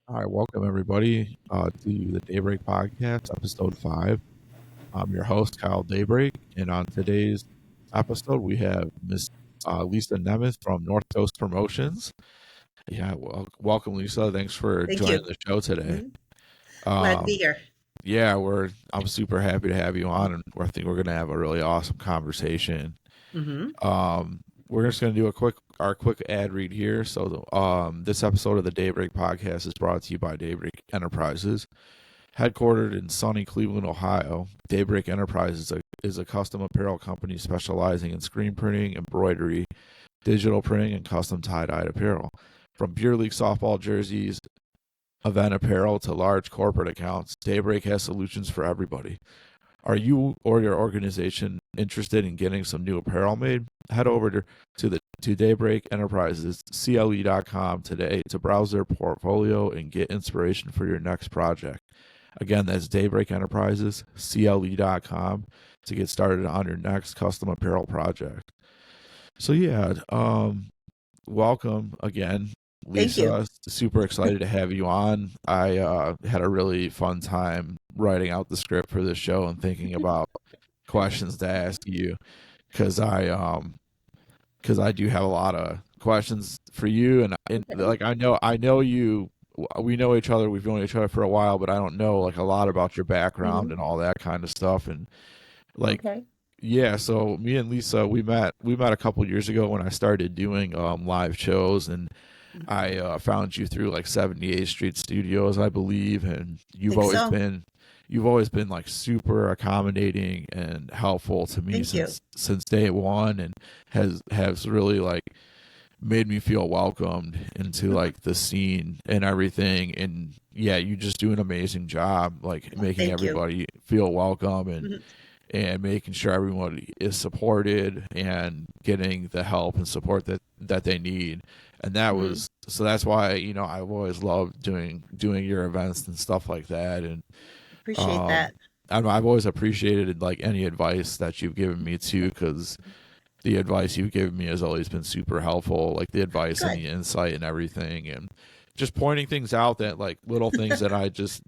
All right, welcome everybody to the Daybreak Podcast, episode 5. I'm your host, Kyle Daybreak, and on today's episode, we have Miss Lisa Nemeth from Northcoast Promotions. Yeah, welcome, Lisa. Thanks for Thank joining you. the show today. hmm Glad to be Um, here. yeah, I'm super happy to have you on, and I think we're going to have a really awesome conversation. hmm We're just going to do our quick ad read here. So, this episode of the Daybreak Podcast is brought to you by Daybreak Enterprises. Headquartered in sunny Cleveland, Ohio, Daybreak Enterprises is a custom apparel company specializing in screen printing, embroidery, digital printing, and custom tie-dyed apparel. From beer league softball jerseys, event apparel to large corporate accounts, Daybreak has solutions for everybody. Are you or your organization interested in getting some new apparel made? Head over to Daybreak Enterprises CLE.com today to browse their portfolio and get inspiration for your next project. Again, that's Daybreak Enterprises CLE.com to get started on your next custom apparel project. So yeah, welcome again, Thank you. Lisa. Super excited to have you on. I had a really fun time writing out the script for this show and thinking about questions to ask you because I do have a lot of questions for you, and Okay. like I know you. We know each other. We've known each other for a while, but I don't know like a lot about your background hmm and all that kind of stuff. And like, Okay. yeah, so me and Lisa, we met a couple years ago when I started doing live shows, and hmm I found you through like 78th Street Studios, I believe, and Think so. you've always been like super accommodating and helpful to me Thank you. since day one, and has really like made me feel welcomed into hmm like the scene and everything. And yeah, you just do an amazing job like making Thank you. everybody feel welcome hmm and making sure everyone is supported and getting the help and support that they need. And hmm that's why, I've always loved doing your events and stuff like that. And Appreciate um that. I've always appreciated like any advice that you've given me too, because the advice you've given me has always been super helpful, like the advice and Good. the insight and everything, and just pointing things out that like little things that I just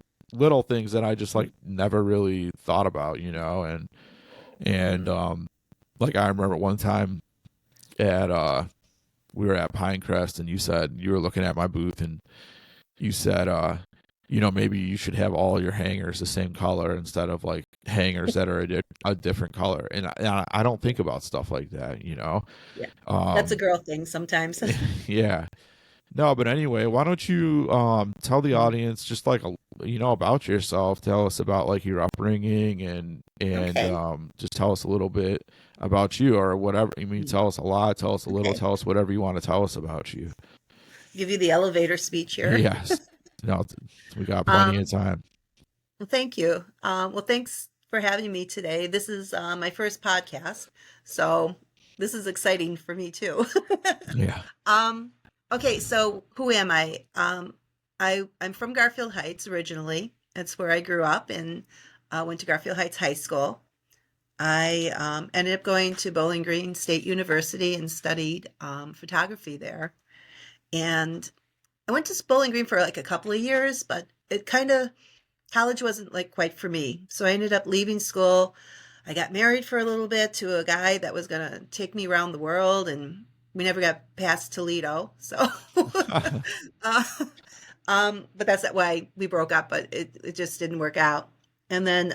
like never really thought about, and hmm like I remember one time at we were at Pinecrest, and you said you were looking at my booth, and you said maybe you should have all your hangers the same color instead of like hangers that are a different color. And I don't think about stuff like that. Yeah. That's a um girl thing sometimes. yeah. No, but anyway, why don't you tell the Mhm. audience just like about yourself. Tell us about like your upbringing, and Okay. just tell us a little bit about you or whatever. I mean, Mhm. tell us a lot, tell us a little, Okay. tell us whatever you want to tell us about you. Give you the elevator speech here. Yes. No, we got plenty of Um, time. well, thank you. Well, thanks for having me today. This is my first podcast, so this is exciting for me too. Yeah. Um, okay, so who am I? I'm from Garfield Heights originally. That's where I grew up and went to Garfield Heights High School. I ended up going to Bowling Green State University and studied photography there. And I went to Bowling Green for like a couple of years, but it kind of college wasn't like quite for me. So I ended up leaving school. I got married for a little bit to a guy that was going to take me around the world, and we never got past Toledo. So, uh, but that's not why we broke up, but it just didn't work out. And then,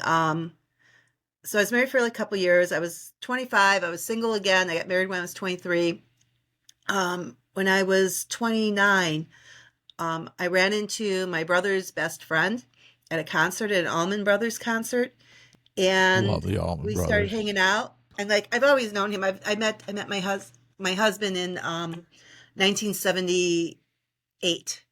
so I was married for like a couple of years. I was 25. I was single again. I got married when I was 23. When I was 29, I ran into my brother's best friend at a concert, at an Allman Brothers concert, Love and the Allman we started Brothers. hanging out. And like I've always known him. I met my husband in 1978,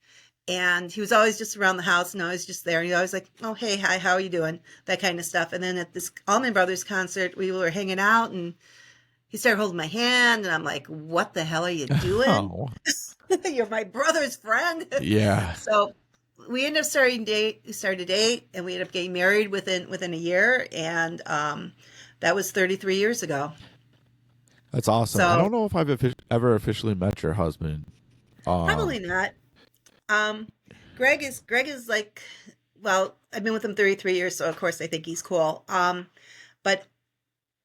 and he was always just around the house, and I was just there. And he always like, "Oh, hey, hi, how are you doing?" That kind of stuff. And then at this Allman Brothers concert, we were hanging out, and he started holding my hand, and I'm like, "What the hell are you doing? Oh, You're my brother's friend." yeah. So we ended up started to date, and we ended up getting married within a year, and that was 33 years ago. That's awesome. I So don't know if I've ever officially met your husband. probably Um, not. Um, Greg is like, well, I've been with him 33 years, so of course I think he's cool. But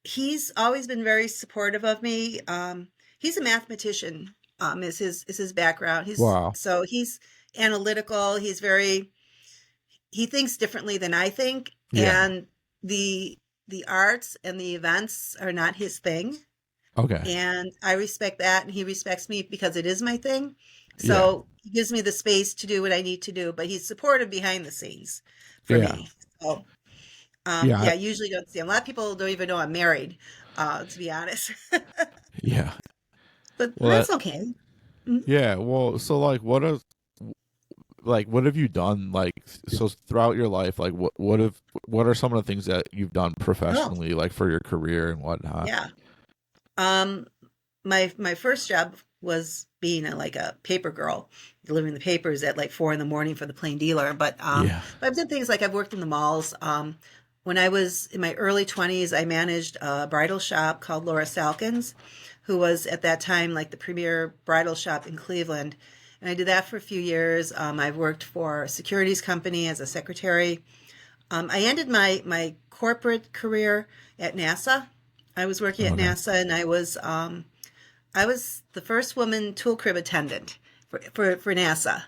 he's always been very supportive of me. He's a mathematician. Is his background. Wow. He's analytical. He thinks differently than I think, Yeah. and the arts and the events are not his thing. Okay. And I respect that, and he respects me because it is my thing. Yeah. So he gives me the space to do what I need to do, but he's supportive behind the scenes for Yeah. me. So, Yeah. yeah, I usually don't see him. A lot of people don't even know I'm married, to be honest. Yeah. But Well, that's okay. Mm. yeah. Well, so what have you done so throughout your life? Like, what are some of the things that you've done Oh, professionally, like for your career and whatnot? yeah. Um, my first job was being like a paper girl, delivering the papers at like 4 in the morning for the Plain Dealer. Yeah. But I've done things like I've worked in the malls. When I was in my early 20s, I managed a bridal shop called Laura Salkins, who was at that time like the premier bridal shop in Cleveland. And I did that for a few years. I've worked for a securities company as a secretary. I ended my corporate career at NASA. I was working at Okay. NASA, and I was the first woman tool crib attendant for NASA,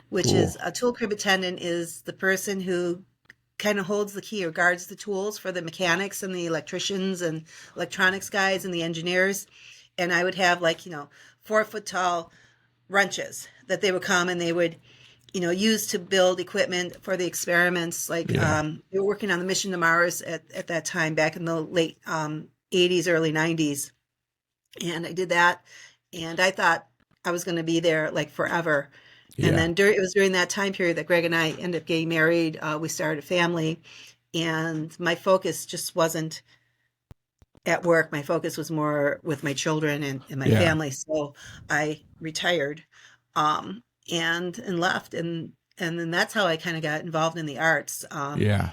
which is Cool. a tool crib attendant is the person who kind of holds the key or guards the tools for the mechanics and the electricians and electronics guys and the engineers. And I would have like, 4 foot tall wrenches that they would come and they would, use to build equipment for the experiments. Like Yeah. we were working on the mission to Mars at that time back in the late 80s, early 90s. And I did that, and I thought I was going to be there like forever. And Yeah. then it was during that time period that Greg and I ended up getting married. We started a family, and my focus just wasn't at work. My focus was more with my children and my Yeah. family. So I retired, and left, and then that's how I kind of got involved in the arts. Yeah.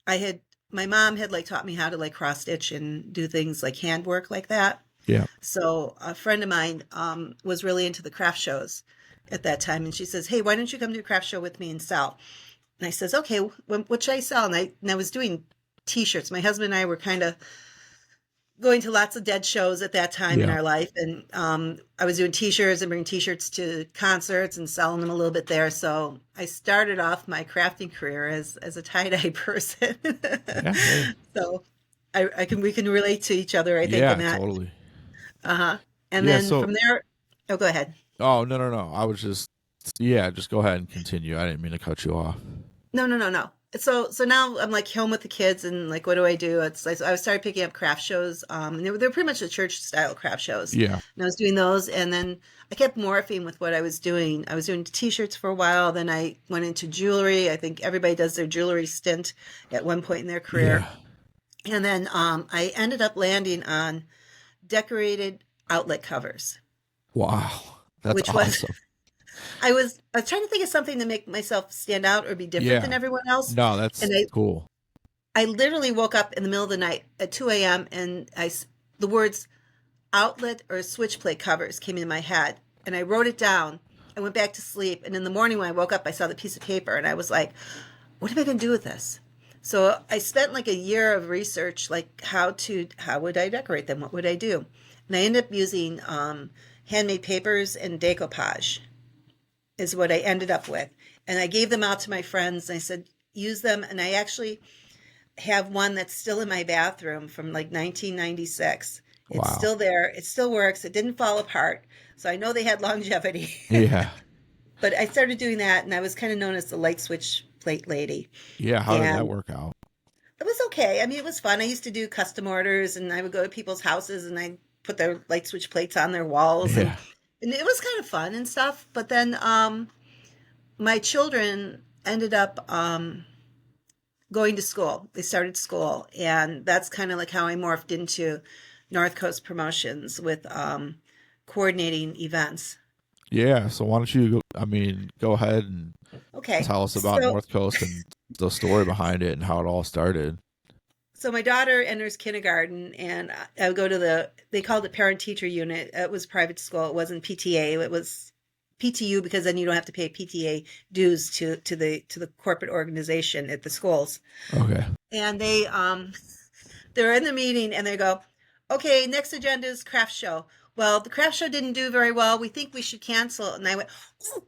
I had My mom had like taught me how to like cross stitch and do things like handwork like that. Yeah. So a friend of mine was really into the craft shows at that time, and she says, "Hey, why don't you come to a craft show with me and sell?" And I says, "Okay, what should I sell?" And I was doing T-shirts. My husband and I were kind of going to lots of dead shows at that time in Yeah. our life, and I was doing T-shirts and bringing T-shirts to concerts and selling them a little bit there. So I started off my crafting career as a tie-dye person. Yeah. Hey. So we can relate to each other, I think, in Yeah. that. Totally. Uh-huh. And Yeah. then So. from there, oh, go ahead. Oh, no, no, no. I was just. Yeah. Just go ahead and continue. I didn't mean to cut you off. No, no, no, no. So now I'm like home with the kids and like, what do I do? It's like, so I started picking up craft shows. And they were pretty much the church style craft shows. Yeah. And I was doing those. And then I kept morphing with what I was doing. I was doing T-shirts for a while. Then I went into jewelry. I think everybody does their jewelry stint at one point in their career. Yeah. And then I ended up landing on decorated outlet covers, Wow. That's which was awesome. I was trying to think of something to make myself stand out or be different than Yeah. everyone else. No, that's And cool. I literally woke up in the middle of the night at 2 a.m. and the words outlet or switch plate covers came in my head, and I wrote it down. I went back to sleep, and in the morning when I woke up, I saw the piece of paper, and I was like, "What am I going to do with this?" So I spent like a year of research, like how would I decorate them? What would I do? And I ended up using handmade papers and decoupage is what I ended up with. And I gave them out to my friends. And I said, use them. And I actually have one that's still in my bathroom from like 1996. It's Wow. still there. It still works. It didn't fall apart. So I know they had longevity. Yeah. But I started doing that, and I was kind of known as the light switch plate lady. Yeah. How did that And work out? it was okay. I mean, it was fun. I used to do custom orders, and I would go to people's houses and I put their light switch plates on their walls, and Yeah. it was kind of fun and stuff. But then my children ended up going to school. They started school, and that's kind of like how I morphed into Northcoast Promotions with coordinating events. Yeah. So why don't you go ahead and Okay, tell us about so North Coast and the story behind it and how it all started. my daughter enters kindergarten, and I would go to they called it parent teacher unit. It was private school. It wasn't PTA. It was PTU, because then you don't have to pay PTA dues to the corporate organization at the schools. Okay. And they're in the meeting and they go, okay, next agenda is craft show. Well, the craft show didn't do very well. We think we should cancel. And I went, oh,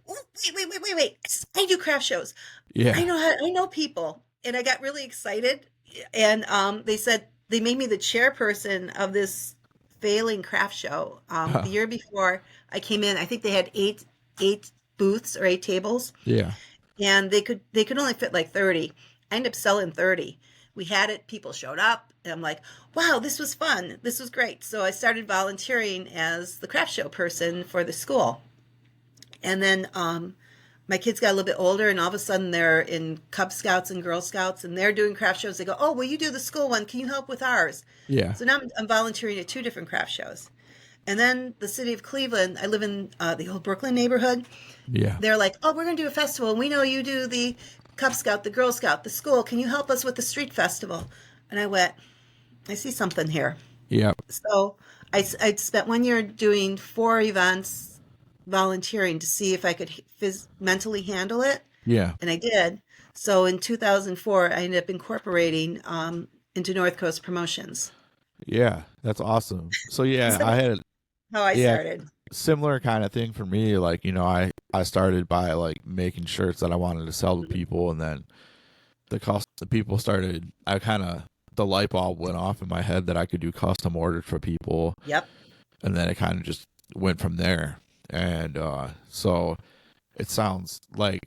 wait. I do craft shows. Yeah. I know people. And I got really excited. And they said they made me the chairperson of this failing craft show. The year before I came in, I think they had eight booths or 8 tables. Yeah. And they could only fit like 30. I ended up selling 30. We had it, people showed up, and I'm like, wow, this was fun. This was great. So I started volunteering as the craft show person for the school. And then my kids got a little bit older, and all of a sudden they're in Cub Scouts and Girl Scouts, and they're doing craft shows. They go, oh, will you do the school one? Can you help with ours? Yeah. So now I'm volunteering at 2 different craft shows. And then the city of Cleveland, I live in the old Brooklyn neighborhood. Yeah. They're like, oh, we're going to do a festival. And we know you do the Cub Scout, the Girl Scout, the school. Can you help us with the street festival? And I went, I see something here. Yeah. So I spent 1 year doing 4 events, volunteering to see if I could mentally handle it. Yeah. And I did. So in 2004, I ended up incorporating into Northcoast Promotions. Yeah. That's awesome. So yeah, I had how I started. Similar kind of thing for me. Like, I started by like making shirts that I wanted to sell to people, and then the people started, the light bulb went off in my head that I could do custom orders for people. Yep. And then it kind of just went from there. And so it sounds like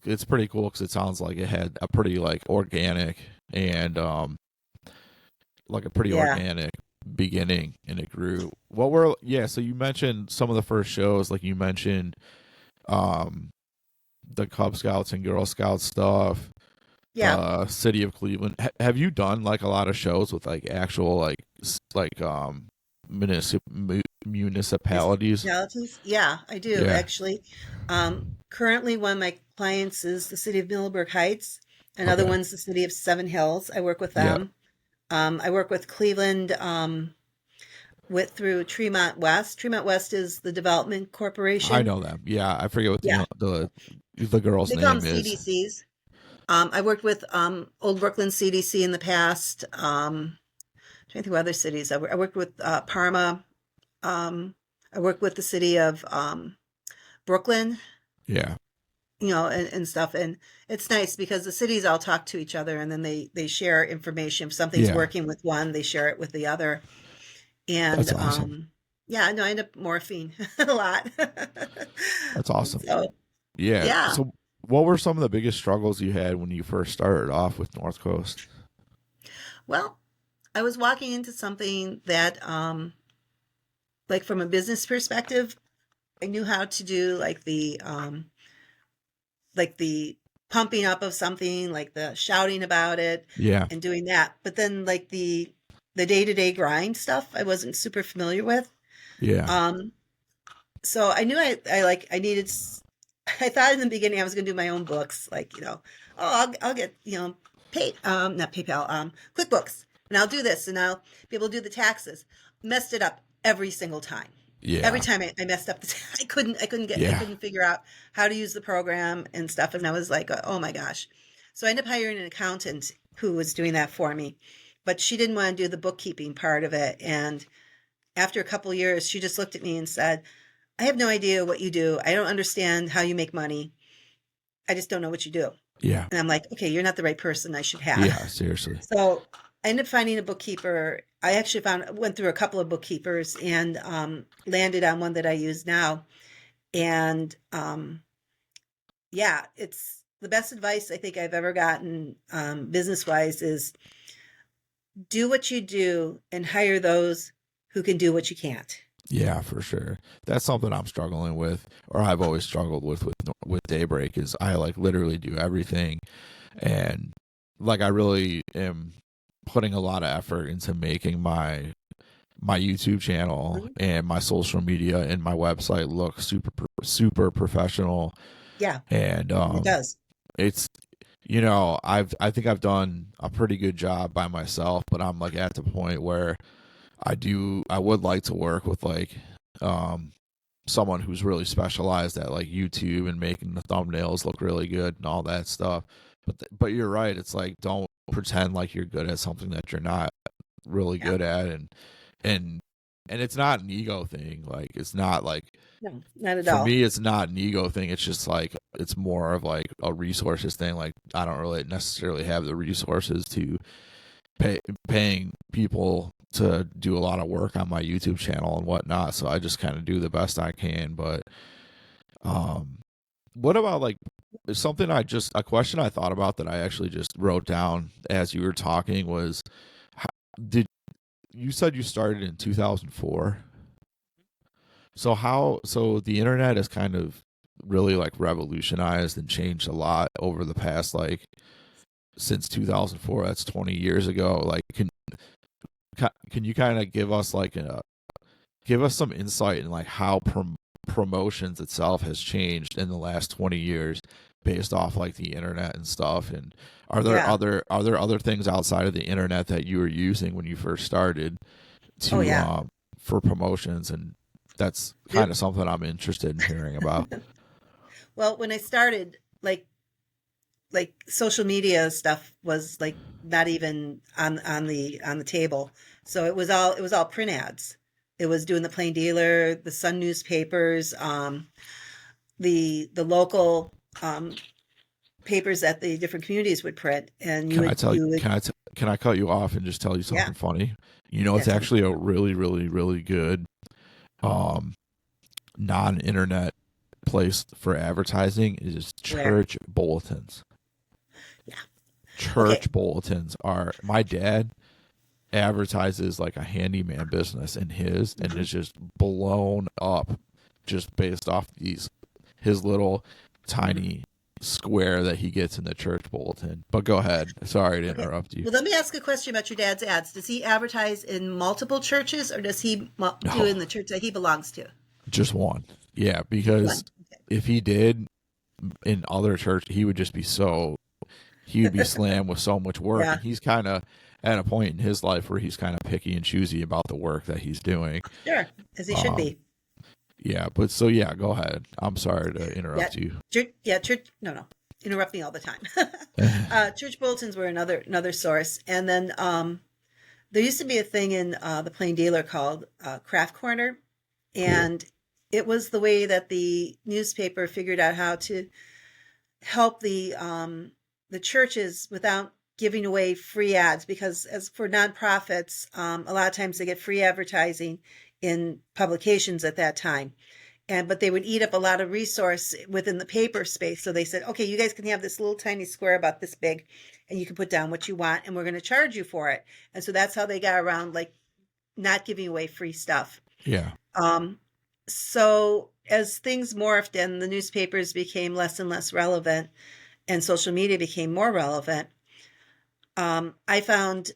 it's pretty cool, because it sounds like it had a pretty like organic and organic beginning, and it grew. So you mentioned some of the first shows, like you mentioned the Cub Scouts and Girl Scouts stuff. Yeah. City of Cleveland. Have you done like a lot of shows with like actual municipalities? Yeah, I do actually. Currently one of my clients is the city of Middleburg Heights. Another one's the city of Seven Hills. I work with them. I work with Cleveland through Tremont West. Tremont West is the development corporation. I know them. Yeah, I forget what the girl's name is. CDCs. I worked with Old Brooklyn CDC in the past. I'm trying to think of other cities. I worked with Parma. I worked with the city of Brooklyn. Yeah. And stuff. And it's nice because the cities all talk to each other, and then they share information. If something's working with one, they share it with the other. And that's awesome. I end up morphing a lot. That's awesome. So, yeah. So what were some of the biggest struggles you had when you first started off with Northcoast? Well, I was walking into something that, like from a business perspective, I knew how to do like the pumping up of something, like the shouting about it, and doing that. But then like the day-to-day grind stuff, I wasn't super familiar with. Yeah. So I knew I needed. I thought in the beginning I was going to do my own books, like I'll get not PayPal, QuickBooks, and I'll do this, and I'll be able to do the taxes. Messed it up every single time. Yeah. Every time I messed up, I couldn't figure out how to use the program and stuff, and I was like, oh my gosh. So I ended up hiring an accountant who was doing that for me, but she didn't want to do the bookkeeping part of it. And after a couple of years, she just looked at me and said, I have no idea what you do. I don't understand how you make money. I just don't know what you do. Yeah. And I'm like, okay, you're not the right person I should have. Yeah, seriously. So I ended up finding a bookkeeper. I actually went through a couple of bookkeepers and landed on one that I use now. And it's the best advice I think I've ever gotten business-wise is do what you do and hire those who can do what you can't. Yeah, for sure. That's something I'm struggling with, or I've always struggled with Daybreak, is I like literally do everything, and like I really am putting a lot of effort into making my YouTube channel and my social media and my website look super professional. Yeah. And it does. It's I think I've done a pretty good job by myself, but I'm like at the point where I would like to work with like someone who's really specialized at like YouTube and making the thumbnails look really good and all that stuff. But you're right. It's like, don't pretend like you're good at something that you're not really Yeah. good at, and it's not an ego thing. Like, it's not like, No, not at for all. me, it's not an ego thing. It's just like, it's more of like a resources thing. Like, I don't really necessarily have the resources to paying people to do a lot of work on my YouTube channel and whatnot. So I just kind of do the best I can. But what about like a question I thought about that I actually just wrote down as you were talking was, did you said you started in 2004? So the internet has kind of really like revolutionized and changed a lot over the past, like, since 2004. That's 20 years ago. Like, can you kind of give us like give us some insight in like how promotions itself has changed in the last 20 years based off like the internet and stuff? And are there Yeah. other things outside of the internet that you were using when you first started Oh, to yeah. for promotions? And that's kind of something I'm interested in hearing about. Well, when I started, like social media stuff was like not even on the table. So it was all print ads. It was doing the Plain Dealer, the Sun newspapers, the local papers that the different communities would print, and Can I tell you would can I cut you off and just tell you yeah, something funny? You know, yeah, it's tell me. actually a really, really, really good um non-internet place for advertising is Where? church bulletins. Yeah. Okay. Church bulletins are, my dad advertises like a handyman business in his, and Mhm. it's just blown up just based off his little Mhm. tiny square that he gets in the church bulletin. But go ahead. Sorry to Okay. interrupt you. Well, let me ask a question about your dad's ads. Does he advertise in multiple churches, or does he do in No, the church that he belongs to? just one. Yeah, because One. Okay. if he did in other church, he would be slammed with so much work, Yeah. and he's kind of at a point in his life where he's kind of picky and choosy about the work that he's doing. Sure. As he should Um, be. yeah, but so yeah, go ahead. I'm sorry to Yeah. interrupt you. Church. Yeah. Church. No. No. Interrupt me all the time. Church bulletins were another source, and then there used to be a thing in the Plain Dealer called Craft Corner, Cool. and it was the way that the newspaper figured out how to help the churches without giving away free ads, because as for nonprofits, a lot of times they get free advertising in publications at that time, but they would eat up a lot of resource within the paper space. So they said, okay, you guys can have this little tiny square about this big, and you can put down what you want, and we're going to charge you for it. And so that's how they got around like not giving away free stuff. Yeah. Um, so as things morphed and the newspapers became less and less relevant, and social media became more relevant, I found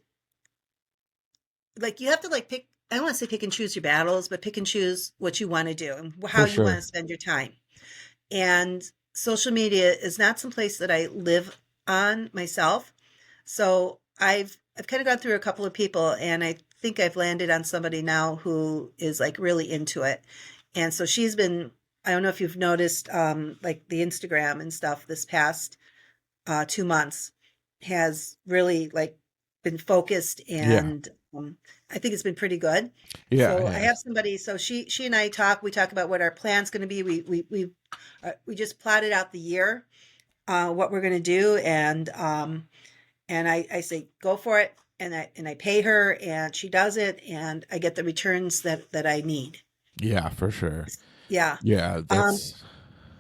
like you have to like pick. I don't want to say pick and choose your battles, but pick and choose what you want to do and how For you want sure. to spend your time. And social media is not some place that I live on myself. So I've kind of gone through a couple of people, and I think I've landed on somebody now who is like really into it. And so she's been, I don't know if you've noticed, like the Instagram and stuff this past 2 months has really like been focused, Yeah. and I think it's been pretty good. Yeah, it So I have has. somebody. So she and I talk. We talk about what our plan's going to be. We just plotted out the year, what we're going to do, and I say go for it, and I pay her, and she does it, and I get the returns that I need. Yeah, for sure. Yeah. Yeah, Um, that's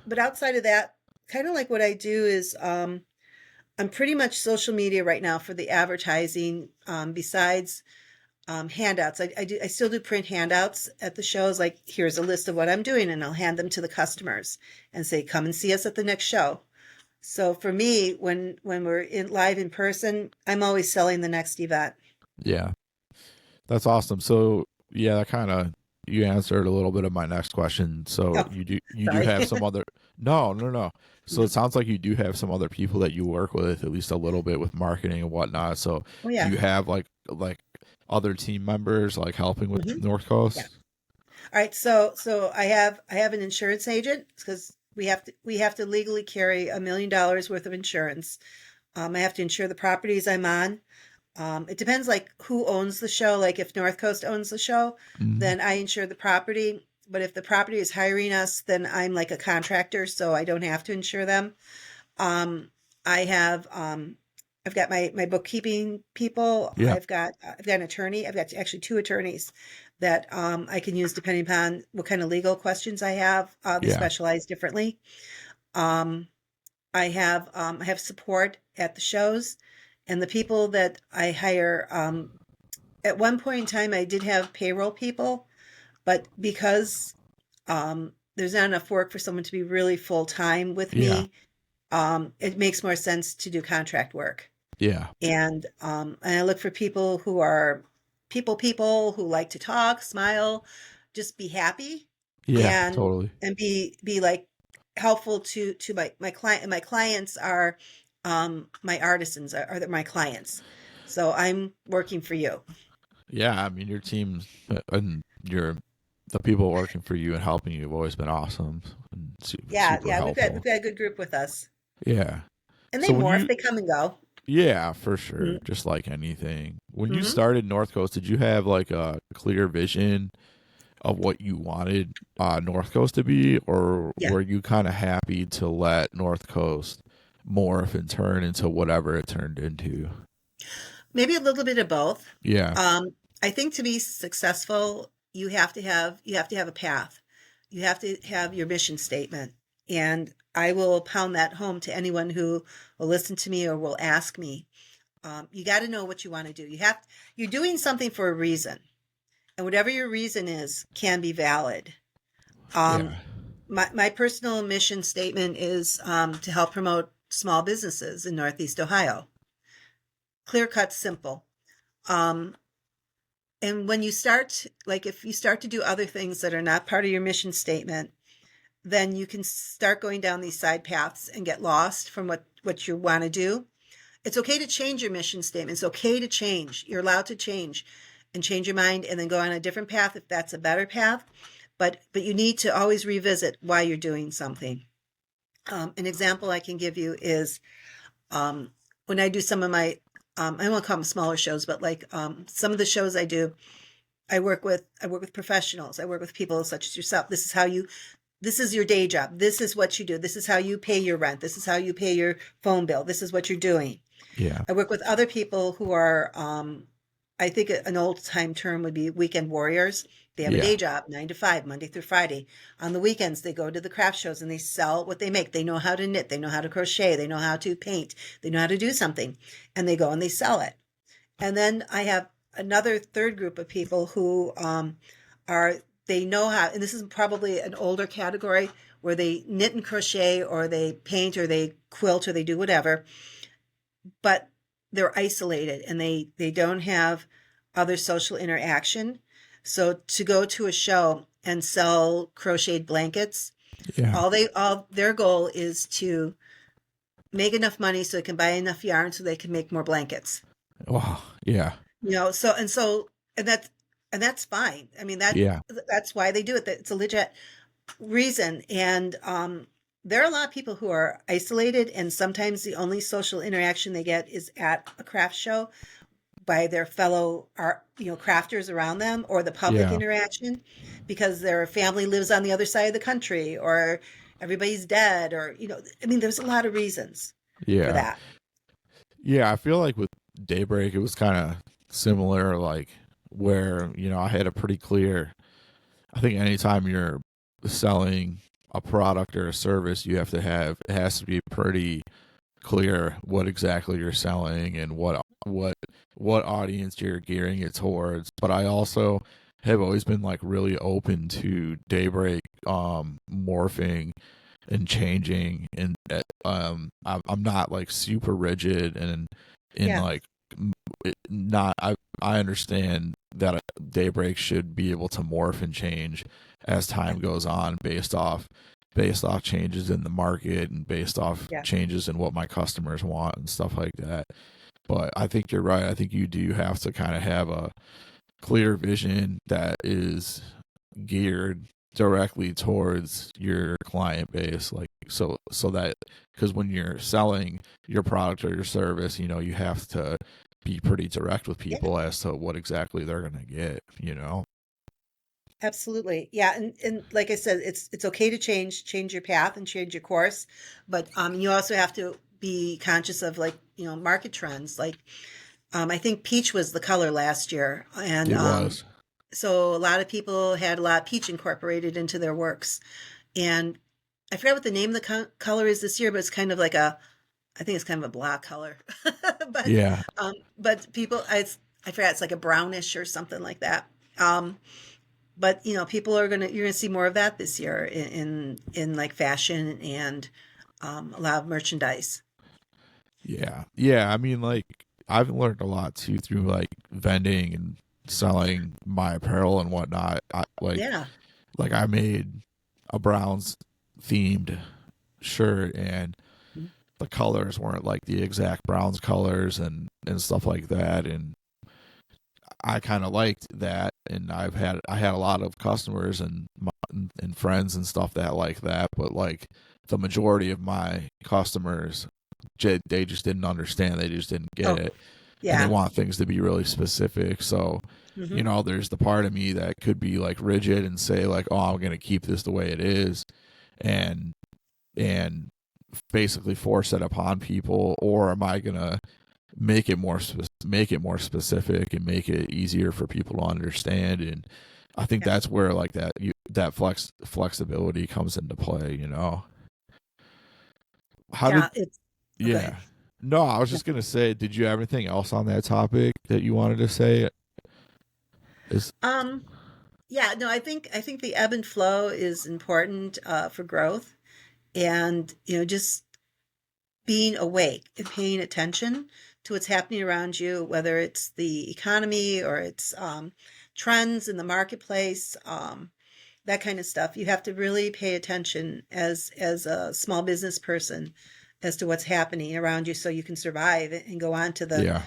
but outside of that, kind of like what I do is I'm pretty much social media right now for the advertising. Besides handouts, I still do print handouts at the shows. Like here's a list of what I'm doing, and I'll hand them to the customers and say, come and see us at the next show. So for me, when we're in live in person, I'm always selling the next event. yeah. That's awesome. So yeah, that kind of, you answered a little bit of my next question. So Oh, you do sorry. have some other, no. So it sounds like you do have some other people that you work with at least a little bit with marketing and whatnot. So Oh do yeah. you have like other team members like helping with Hmm. North Yeah. Coast? All right, so I have an insurance agent because we have to legally carry $1 million worth of insurance. I have to insure the properties I'm on. It depends like who owns the show. Like if Northcoast owns the show, Mhm. then I insure the property. But if the property is hiring us, then I'm like a contractor, so I don't have to insure them. Um, I have I've got my bookkeeping people. Yeah. I've got an attorney. I've got actually two attorneys that I can use depending upon what kind of legal questions I have. They Yeah. specialize differently. Um, I have support at the shows, and the people that I hire. At one point in time, I did have payroll people, but because there's not enough work for someone to be really full time with Yeah. me, it makes more sense to do contract work. Yeah. And I look for people who are people who like to talk, smile, just be happy, Yeah. and Totally. be like helpful to my client. And my clients are my artisans are my clients. So I'm working for you. Yeah. I mean, your team and the people working for you and helping you have always been awesome and Yeah, super yeah, we've helpful. got a good group with us, Yeah. and they So when morph, you, they come and go. yeah, for sure. Mm-hmm. Just like anything. When you Mm-hmm. started North Coast, did you have like a clear vision of what you wanted North Coast to be, or Yeah, were you kind of happy to let North Coast morph and turn into whatever it turned into? maybe a little bit of both. Yeah. I think to be successful, you have to have a path. You have to have your mission statement, and I will pound that home to anyone who will listen to me or will ask me. You got to know what you want to do. You're doing something for a reason, and whatever your reason is can be valid. Um, Yeah. my personal mission statement is to help promote small businesses in Northeast Ohio. Clear cut, simple. Um, and when you start, like if you start to do other things that are not part of your mission statement, then you can start going down these side paths and get lost from what you want to do. It's okay to change your mission statement. It's okay to change. You're allowed to change and change your mind and then go on a different path if that's a better path. But you need to always revisit why you're doing something. An example I can give you is um, when I do some of my I won't call them smaller shows, but like some of the shows I do, I work with professionals. I work with people such as yourself. This is your day job. This is what you do. This is how you pay your rent. This is how you pay your phone bill. This is what you're doing. Yeah. I work with other people who are I think an old time term would be weekend warriors. They have a Yeah. day job, 9 to 5, Monday through Friday. On the weekends, they go to the craft shows and they sell what they make. They know how to knit, they know how to crochet, they know how to paint, they know how to do something, and they go and they sell it. And then I have another third group of people who are, they know how, and this is probably an older category where they knit and crochet or they paint or they quilt or they do whatever, but they're isolated and they don't have other social interaction. So to go to a show and sell crocheted blankets, Yeah. all their goal is to make enough money so they can buy enough yarn so they can make more blankets. Wow. Yeah. So and that's fine. I mean Yeah. that's why they do it. It's a legit reason. And there are a lot of people who are isolated, and sometimes the only social interaction they get is at a craft show by their fellow art, crafters around them, or the public Yeah. interaction because their family lives on the other side of the country, or everybody's dead, or I mean, there's a lot of reasons for Yeah. that. Yeah. I feel like with Daybreak, it was kind of similar, like where, I had a pretty clear, I think anytime you're selling a product or a service, it has to be pretty clear what exactly you're selling and what audience you're gearing it towards. But I also have always been like really open to Daybreak morphing and changing, and I'm not like super rigid and in Yeah, like not I understand that Daybreak should be able to morph and change as yeah, time goes on based off changes in the market and based off yeah, changes in what my customers want and stuff like that. But I think you're right. I think you do have to kind of have a clear vision that is geared directly towards your client base, like so that, because when you're selling your product or your service, you have to be pretty direct with Yeah, people as to what exactly they're going to get. absolutely. Yeah, and like I said, it's okay to change your path and change your course, but you also have to be conscious of, like, market trends. Like, I think peach was the color last year, and It was. so a lot of people had a lot of peach incorporated into their works. And I forgot what the name of the color is this year, but it's kind of like I think it's kind of a black color. but Yeah. people, I forgot, it's like a brownish or something like that. But people you're gonna see more of that this year in like fashion and a lot of merchandise. Yeah. I mean, like, I've learned a lot too through like vending and selling my apparel and whatnot. Yeah. Like I made a Browns themed shirt, and the colors weren't like the exact Browns colors and stuff like that. And I kind of liked that, and I had a lot of customers and friends and stuff that like that, but like the majority of my customers, they just didn't understand. They just didn't get Oh, it, and they yeah. want things to be really specific. So, Hmm. there's the part of me that could be like rigid and say like, "Oh, I'm going to keep this the way it is," and and basically force it upon people, or am I going to make it more specific and make it easier for people to understand? And I think Yeah. that's where like that flexibility comes into play. How did Yeah. It's okay. Yeah. No, I was just gonna say, did you have anything else on that topic that you wanted to say? Is Um, yeah, no, I think the ebb and flow is important for growth, and just being awake and paying attention to what's happening around you, whether it's the economy or it's trends in the marketplace, that kind of stuff. You have to really pay attention as a small business person as to what's happening around you, so you can survive and go on to the Yeah,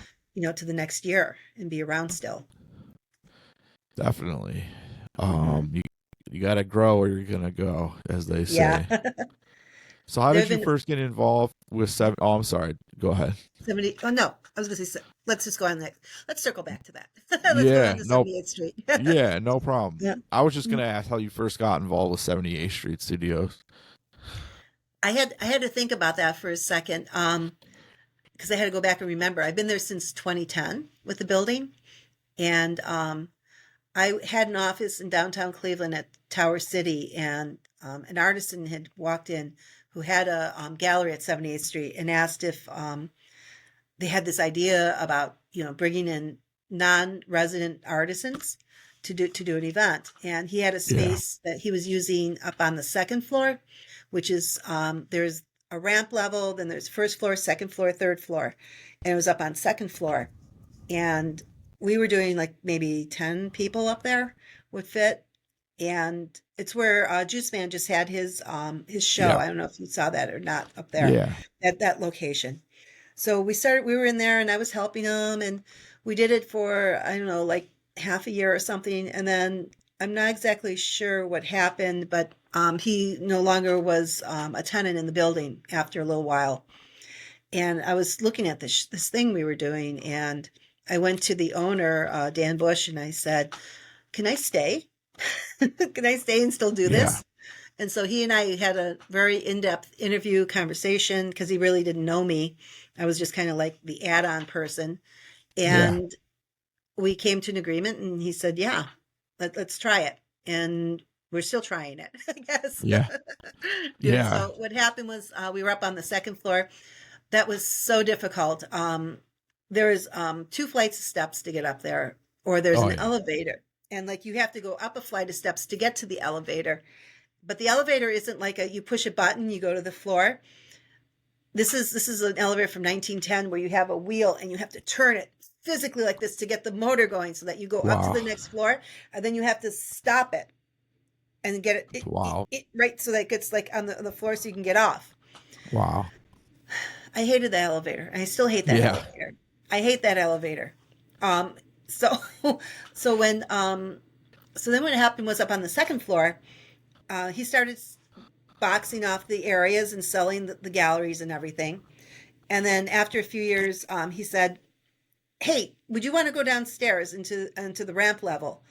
to the next year and be around still. definitely. Hmm. You gotta grow or you're gonna go, as they Yeah. say. So how There did have you been first get involved with seven? Oh, I'm sorry. Go ahead. 70. Oh, no, I was going to say, let's just go on next. Let's circle back to that. Let's go on Yeah, to no, 78th Street. yeah, no problem. Yeah. I was just Mm. gonna ask how you first got involved with 78th Street Studios. I had to think about that for a second, because I had to go back and remember. I've been there since 2010 with the building, and I had an office in downtown Cleveland at Tower City, and an artisan had walked in who had a gallery at 78th Street and asked if they had this idea about bringing in non-resident artisans to do an event, and he had a Yeah, space that he was using up on the second floor, which is there's a ramp level, then there's first floor, second floor, third floor, and it was up on second floor, and we were doing like maybe 10 people up there would fit. And it's where Juice Man just had his show. yeah, I don't know if you saw that or not up there yeah, at that location. So we were in there and I was helping him, and we did it for, I don't know, like half a year or something. And then I'm not exactly sure what happened, but he no longer was a tenant in the building after a little while. And I was looking at this thing we were doing, and I went to the owner, Dan Bush, and I said, "Can I stay? Can I stay and still do yeah, this?" And so he and I had a very in-depth interview conversation, because he really didn't know me. I was just kind of like the add-on person. yeah, And we came to an agreement, and he said, "Yeah, let's try it." And we're still trying it, I guess. yeah, yeah. So what happened was we were up on the second floor. That was so difficult. There's two flights of steps to get up there, or there's Oh an yeah. elevator. And like you have to go up a flight of steps to get to the elevator. But the elevator isn't like you push a button, you go to the floor. This is an elevator from 1910 where you have a wheel and you have to turn it physically like this to get the motor going so that you go up to Wow. the next floor, and then you have to stop it and get Wow. it right so that it gets like on the floor so you can get off. Wow. I hated the elevator. I still hate that Yeah. elevator. I hate that elevator. Um, so so when So then what happened was up on the second floor, he started boxing off the areas and selling the galleries and everything. And then after a few years, he said, "Hey, would you want to go downstairs into the ramp level?"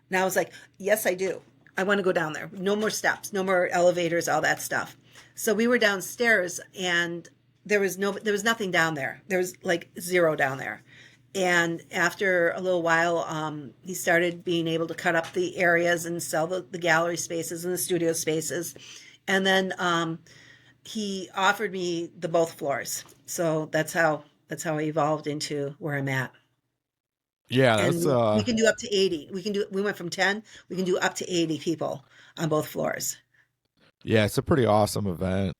And I was like, "Yes, I do. I want to go down there. No more steps, no more elevators, all that stuff." So we were downstairs, and there was nothing down there. There was like zero down there. And after a little while, he started being able to cut up the areas and sell the gallery spaces and the studio spaces. And then he offered me the both floors. So that's how I evolved into where I'm at. Yeah, And that's we can do up to 80. We went from 10, we can do up to 80 people on both floors. yeah, it's a pretty awesome event.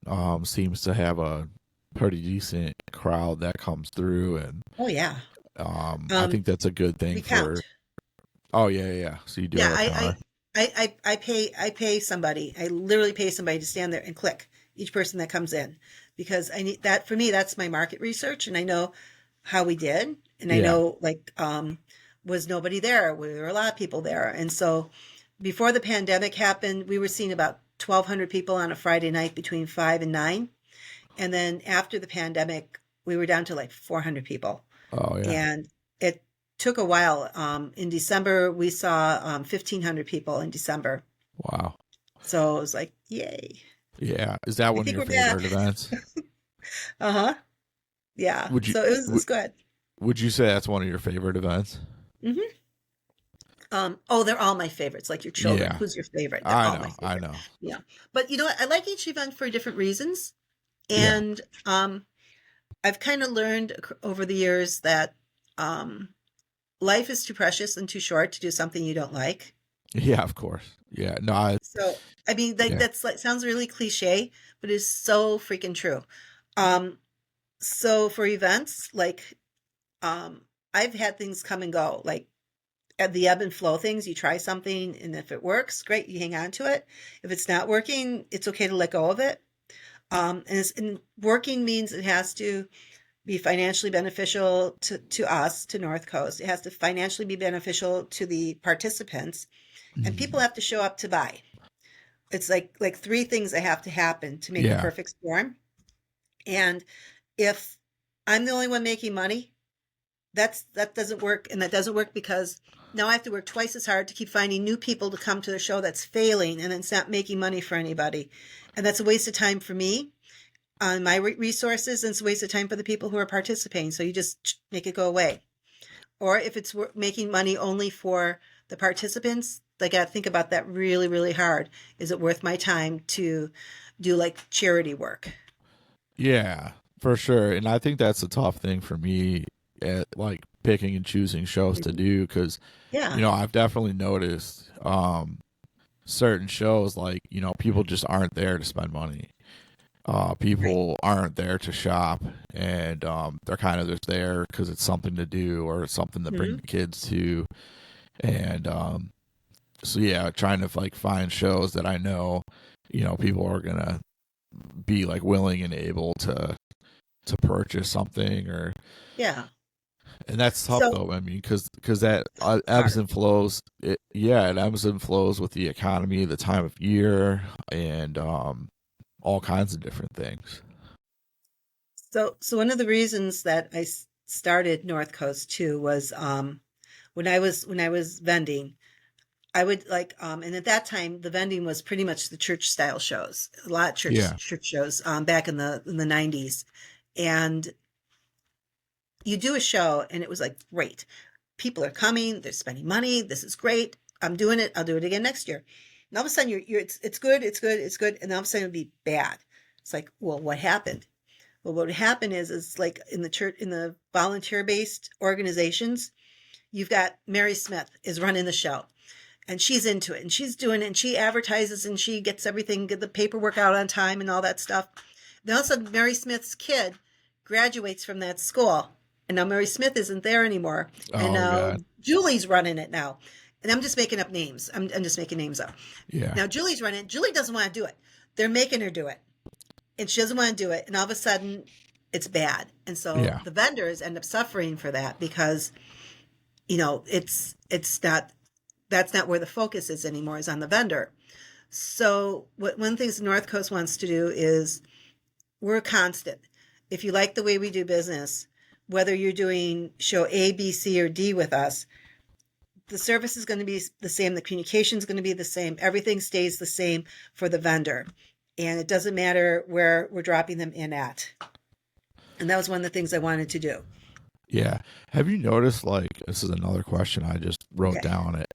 Seems to have a pretty decent crowd that comes through, and Oh yeah. I think that's a good thing We for. count. Oh yeah, yeah. So you do Yeah, have a counter. I pay somebody. I literally pay somebody to stand there and click each person that comes in, because I need that. For me, that's my market research, and I know how we did, and I Yeah, know, like, was nobody there? Were there a lot of people there? And so before the pandemic happened, we were seeing about 1,200 people on a Friday night between 5 and 9, and then after the pandemic, we were down to like 400 people. oh yeah, And it took a while. In December, we saw 1,500 people in December. wow. So it was like, yay. Yeah, is that I one of think your we're back. favorite events? Uh-huh. Yeah. Would you So it was would, good. would you say that's one of your favorite events? Hmm. Oh, they're all my favorites, like your children. Yeah, Who's your favorite? They're I all my know, I favorite. know. Yeah. But you know what? I like each event for different reasons. Yeah, And I've kind of learned over the years that um, life is too precious and too short to do something you don't like. yeah, of course. Yeah, no, I So, I mean, like, yeah, that's like, sounds really cliche, but it's so freaking true. Um, so for events, like, um, I've had things come and go, like at the ebb and flow things. You try something, and if it works, great, you hang on to it. If it's not working, it's okay to let go of it. And working means it has to be financially beneficial to us, to North Coast. It has to financially be beneficial to the participants, and people mhm, have to show up to buy. It's like three things that have to happen to make a yeah, perfect storm. And if I'm the only one making money, that doesn't work. And that doesn't work because now I have to work twice as hard to keep finding new people to come to the show that's failing, and it's not making money for anybody. And that's a waste of time for me on my resources, and it's a waste of time for the people who are participating. So you just make it go away. Or if it's making money only for the participants, they got to think about that really, really hard. Is it worth my time to do like charity work? yeah, for sure. And I think that's a tough thing for me at like picking and choosing shows to Mhm. do because Yeah. I've definitely noticed certain shows like people just aren't there to spend money. Right. People aren't there to shop, and they're kind of just there because it's something to do or it's something to bring Hmm. the kids to. And so yeah, trying to like find shows that I know, people are gonna be like willing and able to purchase something or. Yeah. And that's tough So though. I mean, because that it's ebbs hard. and flows. It ebbs and flows with the economy, the time of year, and all kinds of different things. So one of the reasons that I started North Coast too was when I was vending, I would like and at that time the vending was pretty much the church style shows, a lot of Yeah, church shows back in the 90s. And you do a show and it was like great. People are coming, they're spending money, this is great. I'm doing it, I'll do it again next year. And all of a sudden it's good, it's good, it's good, and all of a sudden it'd be bad. It's like, well, what happened? Well, what would happen is like in the church, in the volunteer based organizations, you've got Mary Smith is running the show, and she's into it and she's doing it and she advertises and she gets everything, get the paperwork out on time and all that stuff. Then all of a sudden, Mary Smith's kid graduates from that school, and now Mary Smith isn't there anymore, and oh now god, Julie's running it now. And I'm just making up names. I'm just making names up. yeah, Now Julie's running it. Julie doesn't want to do it. They're making her do it, and she doesn't want to do it. And all of a sudden, it's bad. And so yeah, the vendors end up suffering for that because it's not that's not where the focus is anymore, is on the vendor. So one of the things North Coast wants to do is we're constant. If you like the way we do business, whether you're doing show A, B, C, or D with us, the service is going to be the same. The communication is going to be the same. Everything stays the same for the vendor. And it doesn't matter where we're dropping them in at. And that was one of the things I wanted to do. Yeah. Have you noticed, like, this is another question I just wrote down it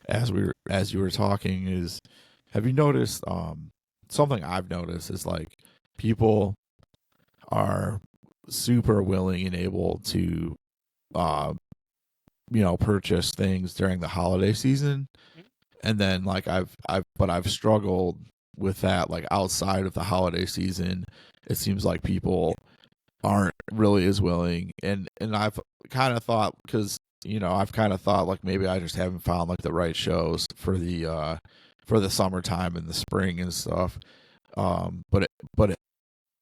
as you were talking, is have you noticed something I've noticed is like people are super willing and able to purchase things during the holiday season, and then like I've struggled with that, like outside of the holiday season it seems like people aren't really as willing, and I've kind of thought, because I've kind of thought like maybe I just haven't found like the right shows for the summertime and the spring and stuff, but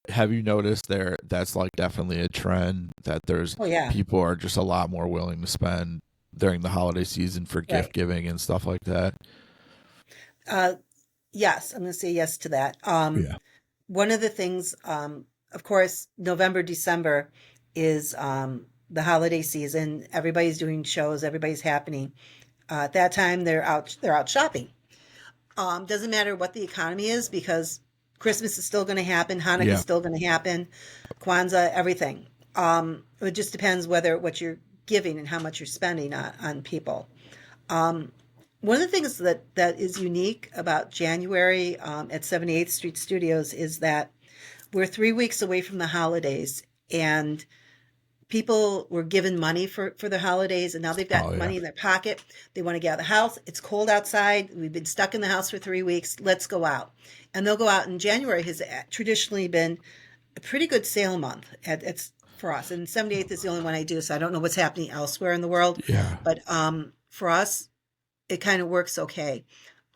have you noticed that's like definitely a trend that there's people are just a lot more willing to spend during the holiday season for gift giving and stuff like that? Yes, I'm going to say yes to that. One of the things, of course, November, December is the holiday season. Everybody's doing shows. Everybody's happening. At that time, they're out shopping. Doesn't matter what the economy is, because Christmas is still going to happen. Hanukkah is still going to happen. Kwanzaa, everything. It just depends what you're giving and how much you're spending on people. One of the things that is unique about January at 78th Street Studios is that we're 3 weeks away from the holidays, and people were given money for the holidays, and now they've got money in their pocket. They want to get out of the house. It's cold outside. We've been stuck in the house for 3 weeks. Let's go out. And they'll go out. And January has traditionally been a pretty good sale month. It's for us. And 78th is the only one I do, so I don't know what's happening elsewhere in the world. Yeah. But for us, it kind of works okay.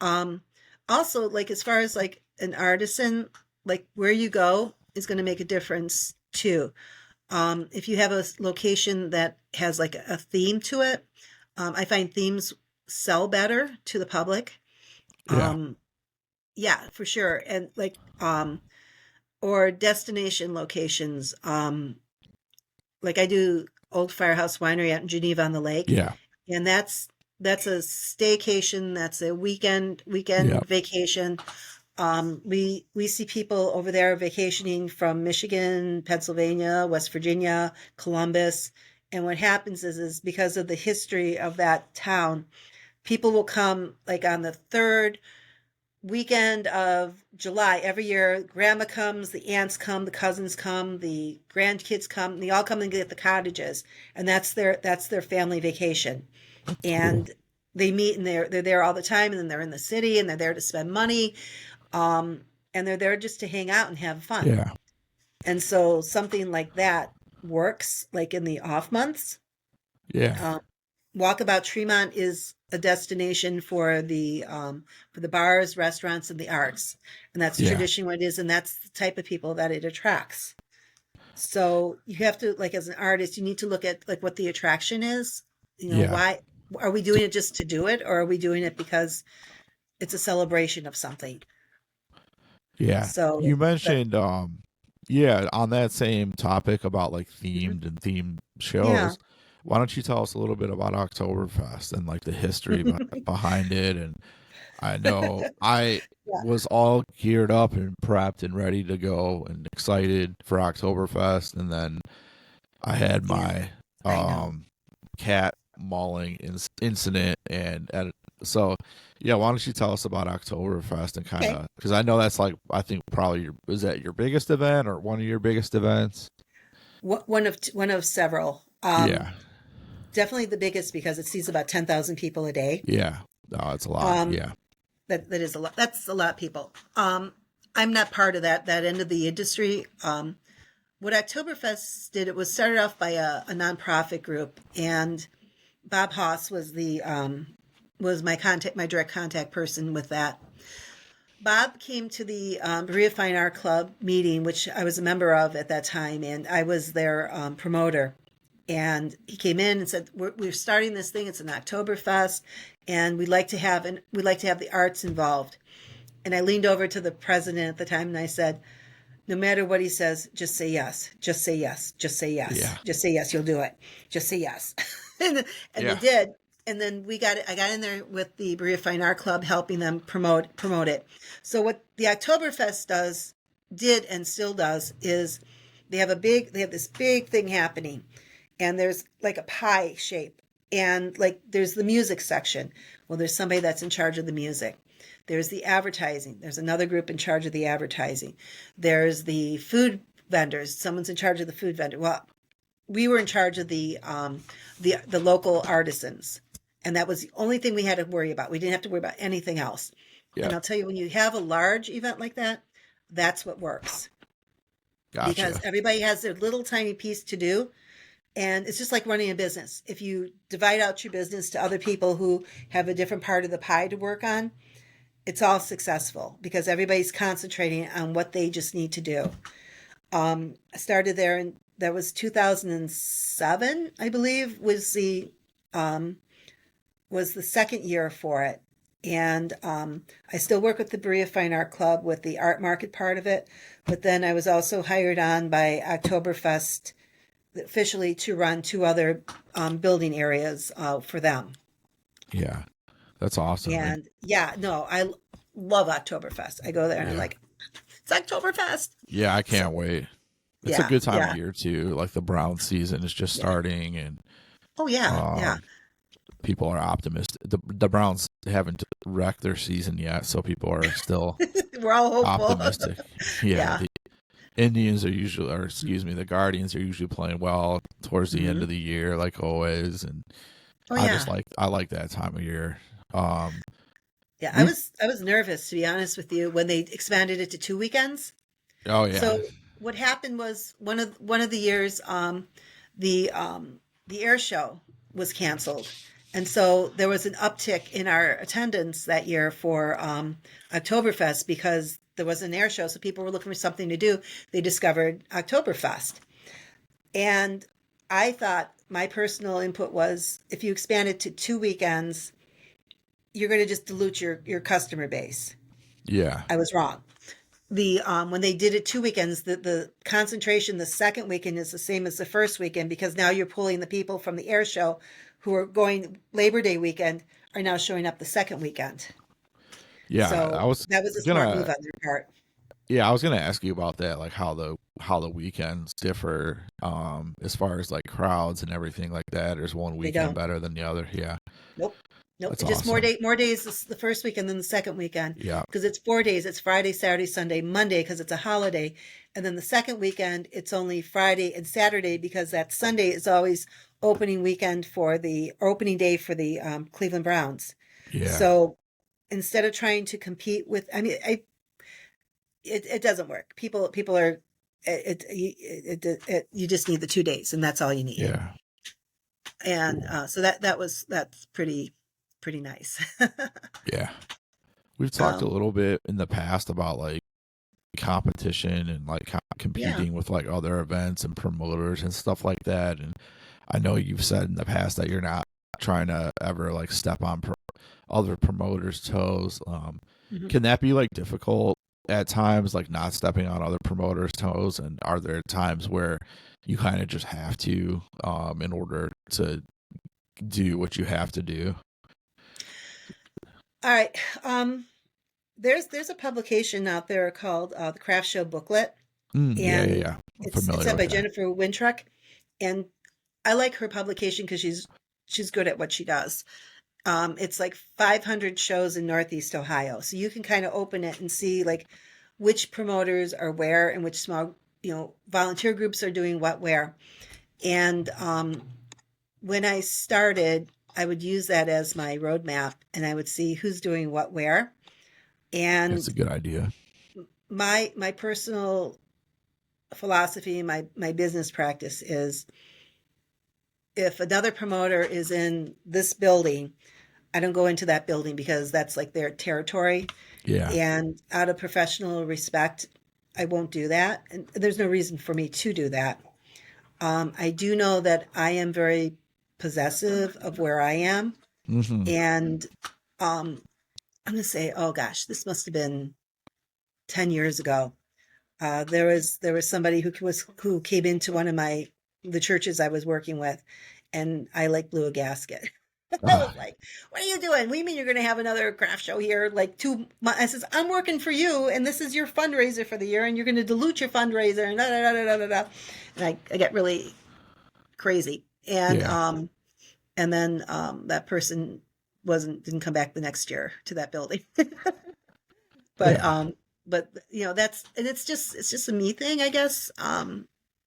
Also, like as far as like an artisan, like where you go is going to make a difference too. If you have a location that has like a theme to it, I find themes sell better to the public. Yeah, for sure. And like, or destination locations. Like I do Old Firehouse Winery out in Geneva on the Lake. Yeah. And that's a staycation. That's a weekend vacation. We see people over there vacationing from Michigan, Pennsylvania, West Virginia, Columbus. And what happens is because of the history of that town, people will come like on the third weekend of July every year. Grandma comes, the aunts come, the cousins come, the grandkids come, and they all come and get the cottages. And that's their family vacation. And they meet, and they're there all the time, and then they're in the city, and they're there to spend money. And they're there just to hang out and have fun. Yeah. And so something like that works, like in the off months. Yeah. Walkabout Tremont is a destination for the bars, restaurants, and the arts. And that's traditionally what it is, and that's the type of people that it attracts. So you have to, like as an artist, you need to look at like what the attraction is. Why are we doing it just to do it, or are we doing it because it's a celebration of something? Yeah. So you mentioned on that same topic about like themed and themed shows. Yeah. Why don't you tell us a little bit about Oktoberfest and like the history behind it? And I know I was all geared up and prepped and ready to go and excited for Oktoberfest, and then I had my cat mauling incident, and so why don't you tell us about Oktoberfest and kind of, because I know that's like, I think probably is that your biggest event or one of your biggest events? One of several. Definitely the biggest, because it sees about 10,000 people a day. Yeah. No, it's a lot. That is a lot. That's a lot of people. I'm not part of that end of the industry. What Oktoberfest did, it was started off by a nonprofit group, and Bob Haas was my direct contact person with that. Bob came to the Berea Fine Art Club meeting, which I was a member of at that time, and I was their promoter. And he came in and said, we're starting this thing. It's an Oktoberfest, and we'd like to have the arts involved. And I leaned over to the president at the time and I said, no matter what he says, just say yes. Just say yes. Just say yes. Yeah. Just say yes. You'll do it. Just say yes. and Yeah. they did. And then I got in there with the Berea Fine Art Club, helping them promote it. So what the Oktoberfest did and still does is they have this big thing happening, and there's like a pie shape, and like there's the music section. Well, there's somebody that's in charge of the music. There's the advertising. There's another group in charge of the advertising. There's the food vendors. Someone's in charge of the food vendor. Well, we were in charge of the local artisans, and that was the only thing we had to worry about. We didn't have to worry about anything else. Yeah. And I'll tell you, when you have a large event like that, that's what works. Gotcha. Because everybody has their little tiny piece to do. And it's just like running a business. If you divide out your business to other people who have a different part of the pie to work on, it's all successful because everybody's concentrating on what they just need to do. I started there, and that was 2007, I believe, was the second year for it. And I still work with the Berea Fine Art Club with the art market part of it. But then I was also hired on by Oktoberfest officially to run 2 other building areas for them. Yeah, that's awesome. And I love Oktoberfest. I go there and I'm like, it's Oktoberfest. Yeah, I can't wait. It's a good time of year too. Like the brown season is just starting, and people are optimistic. The Browns haven't wrecked their season yet, so people are still we're all hopeful. Optimistic. Yeah. The Indians are usually, the Guardians are usually playing well towards the end of the year, like always, and I like that time of year. I was nervous, to be honest with you, when they expanded it to 2 weekends. Oh yeah. So what happened was one of the years, the air show was canceled, and so there was an uptick in our attendance that year for Oktoberfest because there was an air show, so people were looking for something to do. They discovered Oktoberfest, and I thought my personal input was if you expand it to 2 weekends, you're going to just dilute your customer base. Yeah, I was wrong. When they did it 2 weekends, the concentration the second weekend is the same as the first weekend because now you're pulling the people from the air show who are going Labor Day weekend are now showing up the second weekend. Yeah, so that was a smart move on their part. Yeah, I was gonna ask you about that, like how the weekends differ, as far as like crowds and everything like that. Is one weekend better than the other? Yeah. Nope. That's just awesome. more days the first weekend than the second weekend. Yeah. Because it's 4 days. It's Friday, Saturday, Sunday, Monday because it's a holiday, and then the second weekend it's only Friday and Saturday because that Sunday is always opening day for the Cleveland Browns. Yeah. So instead of trying to compete with, it doesn't work. People are, you just need the 2 days and that's all you need. Yeah. And so that's pretty nice. Yeah. We've talked a little bit in the past about like competition and like competing with like other events and promoters and stuff like that. And I know you've said in the past that you're not trying to ever like step on other promoters' toes. Can that be like difficult at times, like not stepping on other promoters' toes? And are there times where you kind of just have to, in order to do what you have to do? All right. There's a publication out there called the Craft Show Booklet. Yeah. It's sent by Jennifer Wintruck, and I like her publication because she's good at what she does. It's like 500 shows in Northeast Ohio, so you can kind of open it and see like which promoters are where and which small volunteer groups are doing what where. And when I started, I would use that as my roadmap, and I would see who's doing what where. And that's a good idea. My personal philosophy, my business practice is if another promoter is in this building, I don't go into that building because that's like their territory. Yeah. And out of professional respect, I won't do that. And there's no reason for me to do that. I do know that I am very possessive of where I am. Hmm. And I'm going to say, oh gosh, this must have been 10 years ago. There was somebody who came into one of the churches I was working with, and I like blew a gasket. I was like, "What are you doing? What do you mean you're going to have another craft show here? Like 2 months?" I says, "I'm working for you, and this is your fundraiser for the year, and you're going to dilute your fundraiser." And da da da da da da. And I get really crazy, Yeah. and then that person didn't come back the next year to that building. But Yeah. that's and it's just a me thing, I guess.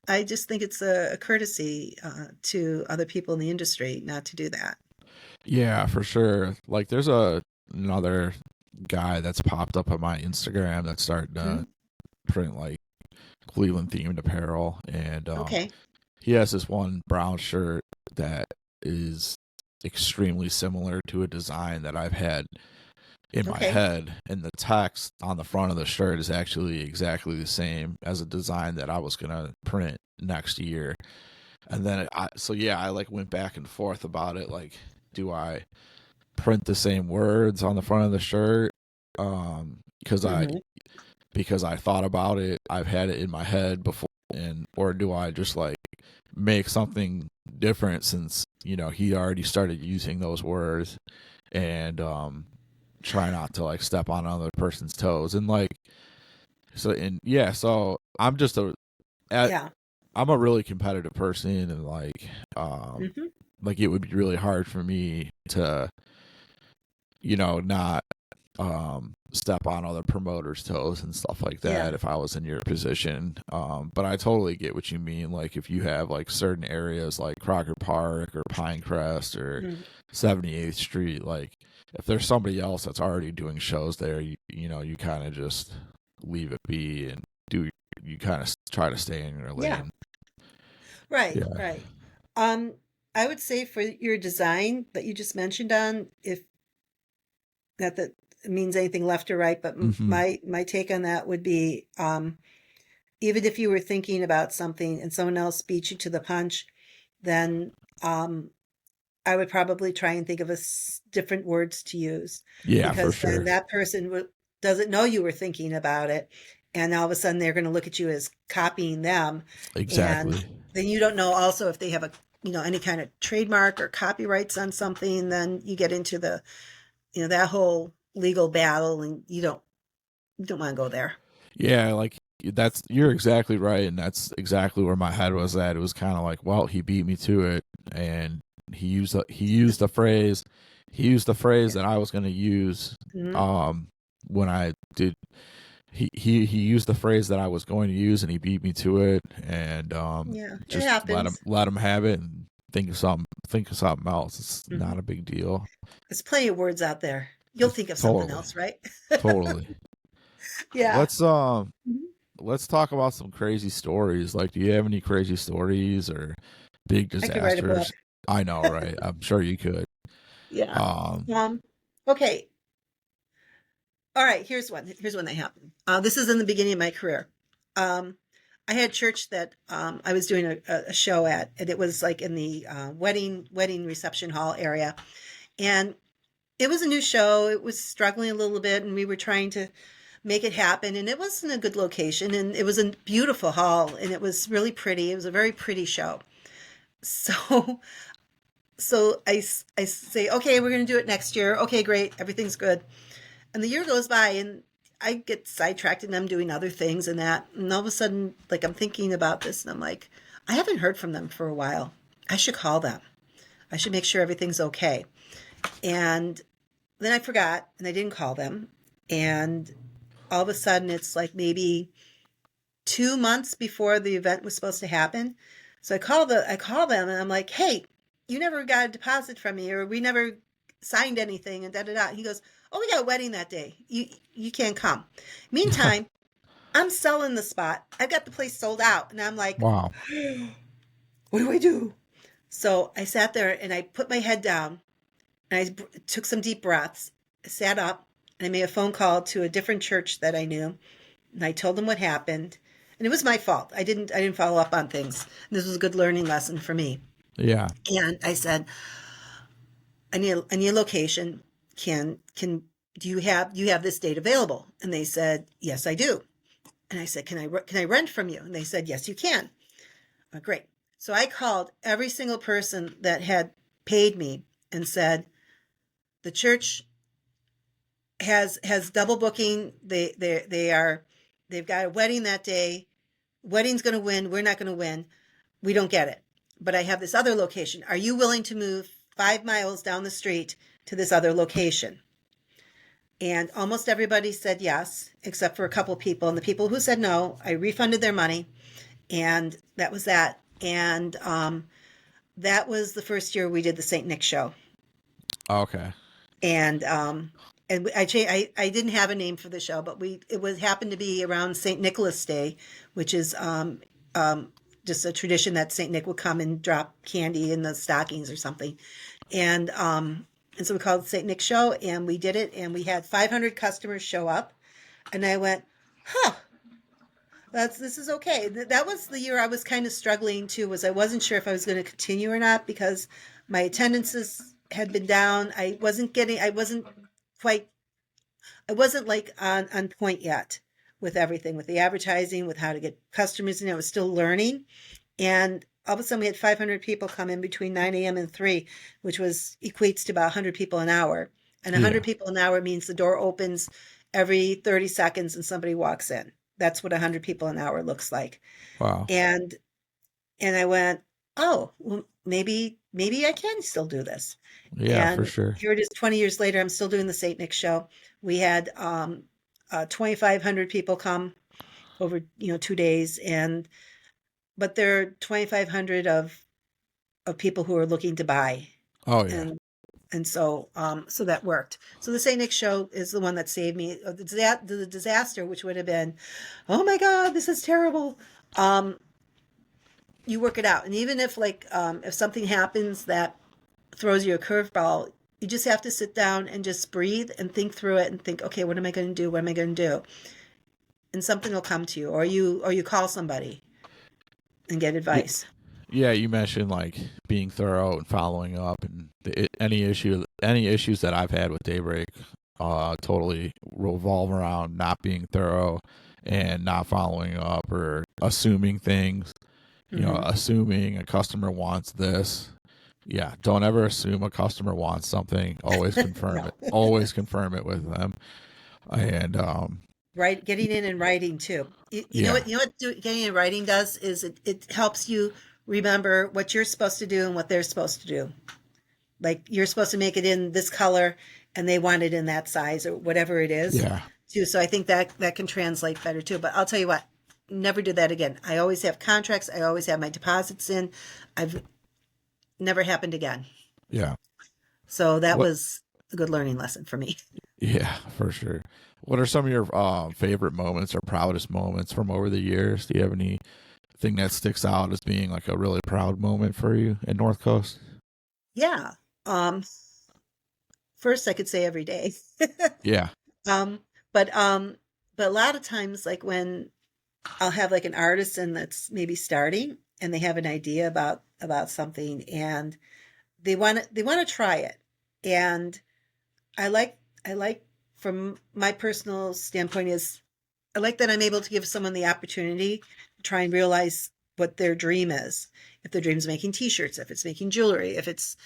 I just think it's a courtesy to other people in the industry not to do that. Yeah, for sure. Like there's another guy that's popped up on my Instagram that's starting to Hmm. print like Cleveland themed apparel, and Okay. he has this one brown shirt that is extremely similar to a design that I've had in my Okay. head, and the text on the front of the shirt is actually exactly the same as a design that I was gonna print next year. And then I like went back and forth about it. Like, do I print the same words on the front of the shirt? Because I Hmm. because I thought about it, I've had it in my head before, and or do I just like make something different since he already started using those words, and try not to like step on another person's toes, and like so I'm just Yeah. I'm a really competitive person, and Hmm. like it would be really hard for me to not step on other promoters' toes and stuff like Yeah. that if I was in your position. But I totally get what you mean. Like if you have like certain areas like Crocker Park or Pinecrest or Hmm. 78th Street, like if there's somebody else that's already doing shows there, you kind of just leave it be and do you kind of try to stay in your Yeah. lane. Right. Yeah. Right. Um, I would say for your design that you just mentioned on, if not that it means anything left or right, but Hmm. my take on that would be, even if you were thinking about something and someone else beat you to the punch, then um, I would probably try and think of different words to use, Yeah, for because then sure. that person doesn't know you were thinking about it, and all of a sudden they're going to look at you as copying them, and Exactly. then you don't know also if they have any kind of trademark or copyrights on something. Then you get into that whole legal battle, and you don't want to go there. Yeah, like you're exactly right, and that's exactly where my head was at. It was kind of like, well, he beat me to it, and he used the phrase Yeah. that I was going to use Hmm. um when I did he used the phrase that I was going to use, and he beat me to it, and Yeah, it just happens. let him have it and think of something else. It's Hmm. not a big deal. There's plenty of words out there. You'll think of something Totally. else, right? Totally. Yeah. Let's Mhm. let's talk about some crazy stories. Like, do you have any crazy stories or big I could write a book. disasters? I know, right? I'm sure you could. Yeah. Um, Um, okay. All right. Here's one that happened. This is in the beginning of my career. Um, I had church that I was doing a show at, and it was like in the wedding reception hall area, and it was a new show. It was struggling a little bit, and we were trying to make it happen. And it was in a good location, and it was a beautiful hall, and it was really pretty. It was a very pretty show. So, so I say, okay, we're going to do it next year. Okay, great, everything's good. And the year goes by, and I get sidetracked, and I'm doing other things and that. And all of a sudden, like I'm thinking about this, and I'm like, I haven't heard from them for a while. I should call them. I should make sure everything's okay. And then I forgot, and I didn't call them. And all of a sudden, it's like maybe 2 months before the event was supposed to happen. So I call them, and I'm like, "Hey, you never got a deposit from me, or we never signed anything," and da da da. He goes, "Oh, we got a wedding that day. You can't come." Meantime, I'm selling the spot. I've got the place sold out, and I'm like, wow. "What do I do?" So I sat there and I put my head down, and I took some deep breaths, sat up, and I made a phone call to a different church that I knew, and I told them what happened. And it was my fault. I didn't follow up on things. This was a good learning lesson for me. Yeah. And I said, I need a location. Do you have this date available? And they said, yes, I do. And I said, can I rent from you? And they said, yes, you can. Great. So I called every single person that had paid me and said, the church has double booking. They've got a wedding that day. Wedding's going to win. We're not going to win. We don't get it. But I have this other location. Are you willing to move 5 miles down the street to this other location? And almost everybody said yes, except for a couple of people. And the people who said no, I refunded their money. And that was that. And that was the first year we did the St. Nick show. Okay. And I didn't have a name for the show, but happened to be around St. Nicholas Day, which is just a tradition that St. Nick would come and drop candy in the stockings or something. And so we called it St. Nick Show, and we did it, and we had 500 customers show up. And I went, this is okay. That was the year I was kind of struggling too, was I wasn't sure if I was going to continue or not, because my attendances had been down. I wasn't like on point yet with everything, with the advertising, with how to get customers in. I was still learning. And all of a sudden we had 500 people come in between 9 a.m. and 3, which equates to about 100 people an hour. And 100 people an hour means the door opens every 30 seconds and somebody walks in. That's what 100 people an hour looks like. Wow. And I went, oh, well, maybe I can still do this. Yeah, and for sure. Here it is 20 years later. I'm still doing the St. Nick show. We had 2,500 people come over 2 days, but there are 2,500 of people who are looking to buy. Oh yeah. And so that worked. So the St. Nick show is the one that saved me. The disaster, which would have been, oh my God, this is terrible. You work it out. And even if if something happens that throws you a curveball, you just have to sit down and just breathe and think through it and think, okay, what am I going to do? What am I going to do? And something will come to you, or you call somebody and get advice. Yeah, you mentioned being thorough and following up, and any issues that I've had with Daybreak totally revolve around not being thorough and not following up or assuming things. Assuming a customer wants this. Yeah, don't ever assume a customer wants something. Always confirm it. Always confirm it with them. And right, getting in and writing too. You know what getting in writing does is it helps you remember what you're supposed to do and what they're supposed to do. Like, you're supposed to make it in this color and they want it in that size or whatever it is. Yeah. Too. So I think that can translate better too. But I'll tell you what, never do that again. I always have contracts. I always have my deposits in. I've never happened again. Yeah. So that was a good learning lesson for me. Yeah, for sure. What are some of your favorite moments or proudest moments from over the years? Do you have anything that sticks out as being a really proud moment for you in Northcoast? Yeah. First, I could say every day. Yeah. But a lot of times, when I'll have an artisan that's maybe starting and they have an idea about something and they want to try it, and I like from my personal standpoint is I like that I'm able to give someone the opportunity to try and realize what their dream is. If their dream is making t-shirts, if it's making jewelry, if it's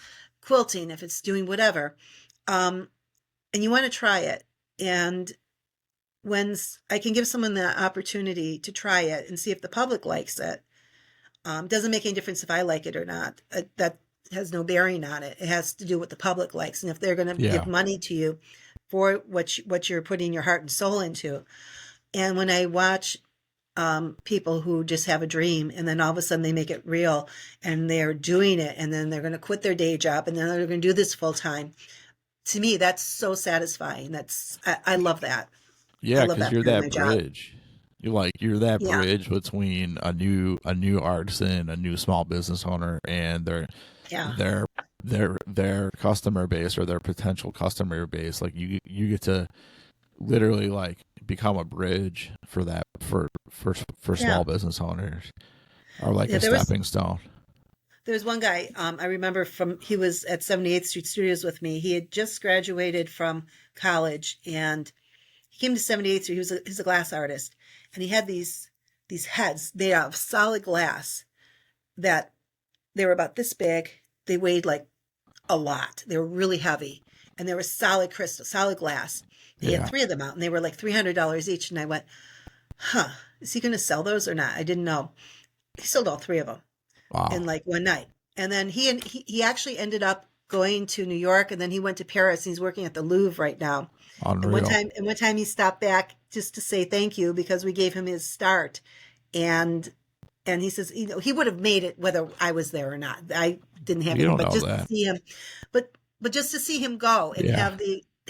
quilting, if it's doing whatever, and you want to try it. And when I can give someone the opportunity to try it and see if the public likes it, doesn't make any difference if I like it or not. That has no bearing on it. It has to do with the public likes. And if they're going to give money to you for what you're putting your heart and soul into. And when I watch people who just have a dream and then all of a sudden they make it real and they're doing it, and then they're going to quit their day job and then they're going to do this full time. To me, that's so satisfying. I love that. Yeah, because you're that bridge. You're that bridge between a new artisan, a new small business owner, and their customer base or their potential customer base. You get to literally like become a bridge for that for Yeah. small business owners, or like Yeah, a stepping stone. there was one guy, I remember he was at 78th Street Studios with me. He had just graduated from college and he came to 78th Street. He's a glass artist and he had these heads made out of solid glass that they were about this big. They weighed like a lot. They were really heavy and they were solid crystal, solid glass. He had Yeah. three of them out and they were like $300 each. And I went, huh, is he going to sell those or not? I didn't know. He sold all three of them in Wow. like one night. And then he actually ended up going to New York and then he went to Paris. He's working at the Louvre right now. Unreal. And one time he stopped back just to say thank you because we gave him his start. And he says, he would have made it whether I was there or not. I didn't have You any, don't but know just to that. see him, but just to see him go and Yeah.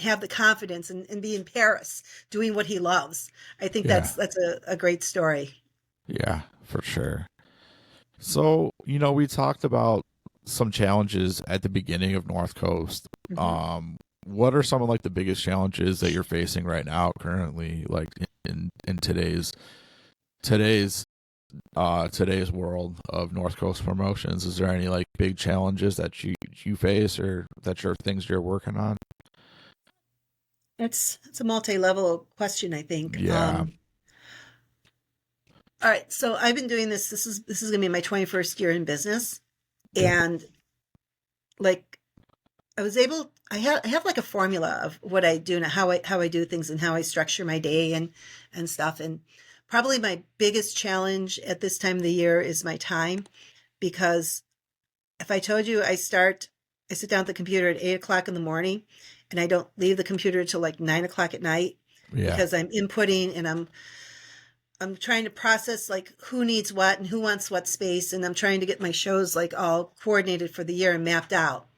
have the confidence and be in Paris doing what he loves. I think Yeah. that's a great story. Yeah, for sure. So, we talked about some challenges at the beginning of North Coast. Hmm. What are some of like the biggest challenges that you're facing right now currently, like in today's today's world of North Coast Promotions? Is there any like big challenges that you face or that you're things you're working on? It's a multi-level question, I think. Yeah. All right, so I've been doing this. This is going to be my 21st year in business, Okay. and like I have like a formula of what I do and how I do things and how I structure my day and stuff. And probably my biggest challenge at this time of the year is my time, because if I told you I sit down at the computer at 8 o'clock in the morning, and I don't leave the computer till like 9 o'clock at night Yeah. because I'm inputting and I'm trying to process like who needs what and who wants what space, and I'm trying to get my shows like all coordinated for the year and mapped out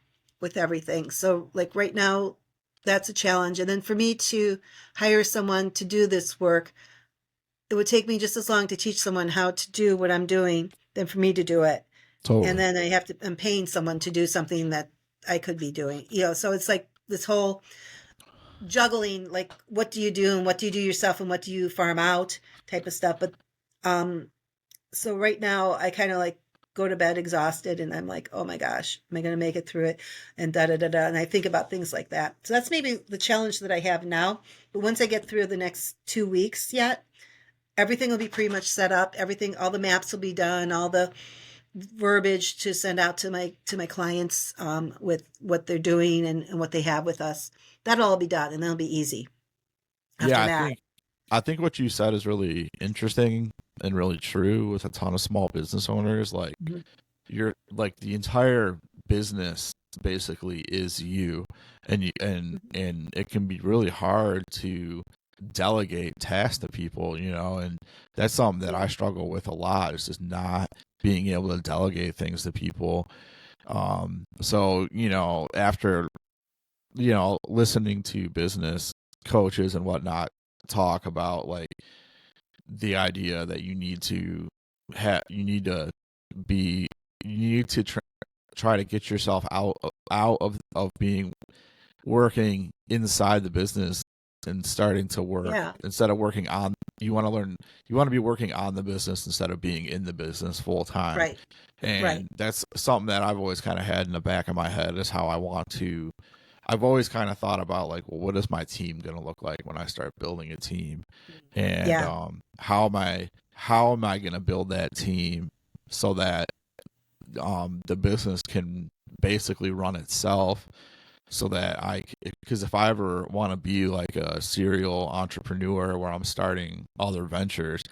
with everything. So like right now, that's a challenge. And then for me to hire someone to do this work, it would take me just as long to teach someone how to do what I'm doing than for me to do it. And Totally. then I'm paying someone to do something that I could be doing, so it's like this whole juggling, like what do you do and what do you do yourself and what do you farm out type of stuff. But um so right now I kind of like go to bed exhausted and I'm like, oh my gosh, am I going to make it through it, and da da da da, and I think about things like that. So that's maybe the challenge that I have now. But once I get through the next 2 weeks yet, everything will be pretty much set up. Everything, all the maps will be done, all the verbiage to send out to my clients, with what they're doing and what they have with us. That'll all be done and that'll be easy Yeah, after that. I think what you said is really interesting and really true with a ton of small business owners. Like Mhm. you're like the entire business basically is you, and and it can be really hard to delegate tasks to people, and that's something that I struggle with a lot, is just not being able to delegate things to people. So after listening to business coaches and whatnot talk about like the idea that be you need to try to get yourself out of being working inside the business and starting to work Yeah. instead of working on you want to learn you want to be working on the business instead of being in the business full time. Right. Right. And that's something that I've always kind of had in the back of my head, is how I've always kind of thought about like, well, what is my team going to look like when I start building a team? And Yeah. how am I going to build that team so that the business can basically run itself, so that because if I ever want to be like a serial entrepreneur where I'm starting other ventures,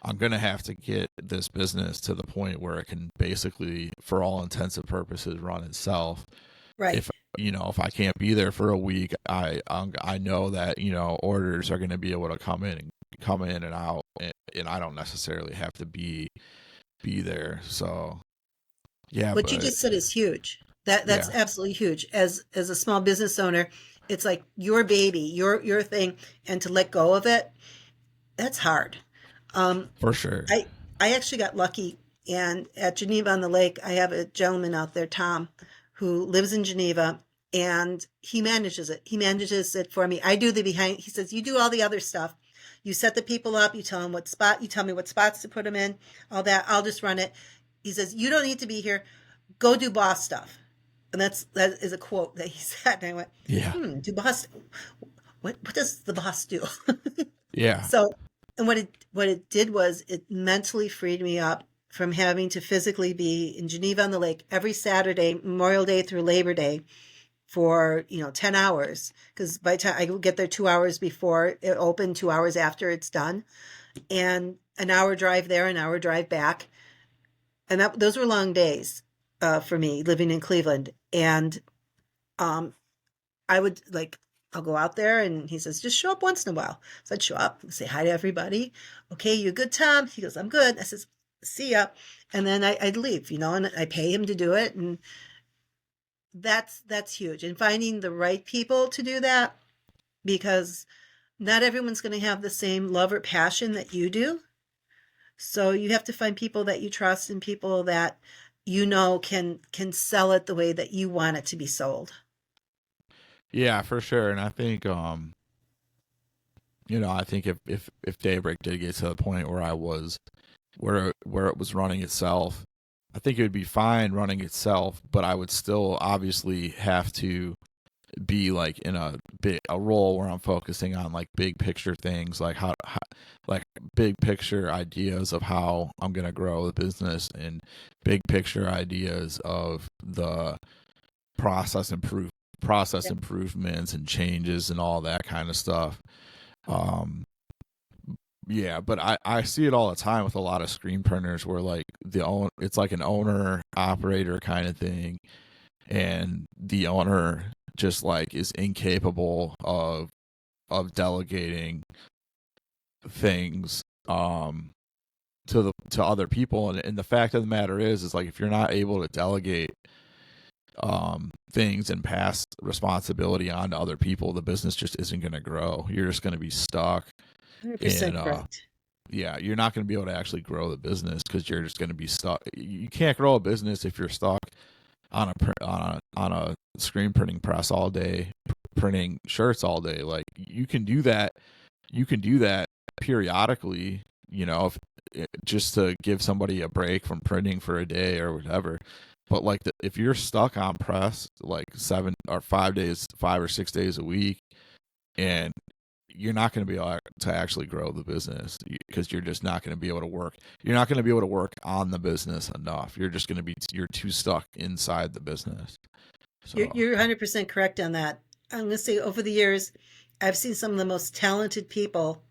I'm going to have to get this business to the point where it can basically, for all intents and purposes, run itself. Right. If I can't be there for a week, I know that orders are going to be able to come in and out, and I don't necessarily have to be there. So yeah, What you but just said is huge. That's yeah, absolutely huge. As a small business owner, it's like your baby, your thing, and to let go of it, that's hard. Um, for sure. I I actually got lucky, and at Geneva on the Lake, I have a gentleman out there, Tom, who lives in Geneva. and he manages it. He manages it for me. I do the behind. He says, you do all the other stuff. You set the people up. You tell them what spot. You tell me what spots to put them in. All that. I'll just run it. He says, you don't need to be here. Go do boss stuff. And that is a quote that he said. And I went, Yeah. Do boss. What does the boss do? Yeah. So, and what it did was it mentally freed me up from having to physically be in Geneva on the Lake every Saturday, Memorial Day through Labor Day, for 10 hours, because by the time I get there 2 hours before it opened, 2 hours after it's done, and an hour drive there, an hour drive back, and those were long days for me living in Cleveland. And I would I'll go out there, and he says, just show up once in a while. So I'd show up and say hi to everybody. Okay, you good, Tom? He goes, I'm good. I says, see ya. And then I'd leave, and I pay him to do it. And that's huge. And finding the right people to do that, because not everyone's going to have the same love or passion that you do. So you have to find people that you trust and people that can sell it the way that you want it to be sold. Yeah, for sure. And I think I think if Daybreak did get to the point where it was running itself, I think it would be fine running itself, but I would still obviously have to be like in a role where I'm focusing on like big picture things, like how like big picture ideas of how I'm going to grow the business, and big picture ideas of the process improvements and changes and all that kind of stuff. Yeah, but I see it all the time with a lot of screen printers where like it's like an owner operator kind of thing, and the owner just like is incapable of delegating things to other people, and the fact of the matter is like if you're not able to delegate things and pass responsibility on to other people, the business just isn't going to grow. You're just going to be stuck. 100% correct. Yeah, you're not going to be able to actually grow the business because you're just going to be stuck. You can't grow a business if you're stuck on a screen printing press all day, printing shirts all day. Like you can do that periodically, just to give somebody a break from printing for a day or whatever. But like if you're stuck on press like 5 or 6 days a week, and you're not going to be able to actually grow the business because you're just not going to be able to work. You're not going to be able to work on the business enough. You're just going to you're too stuck inside the business. So. You're 100% correct on that. I'm going to say over the years, I've seen some of the most talented people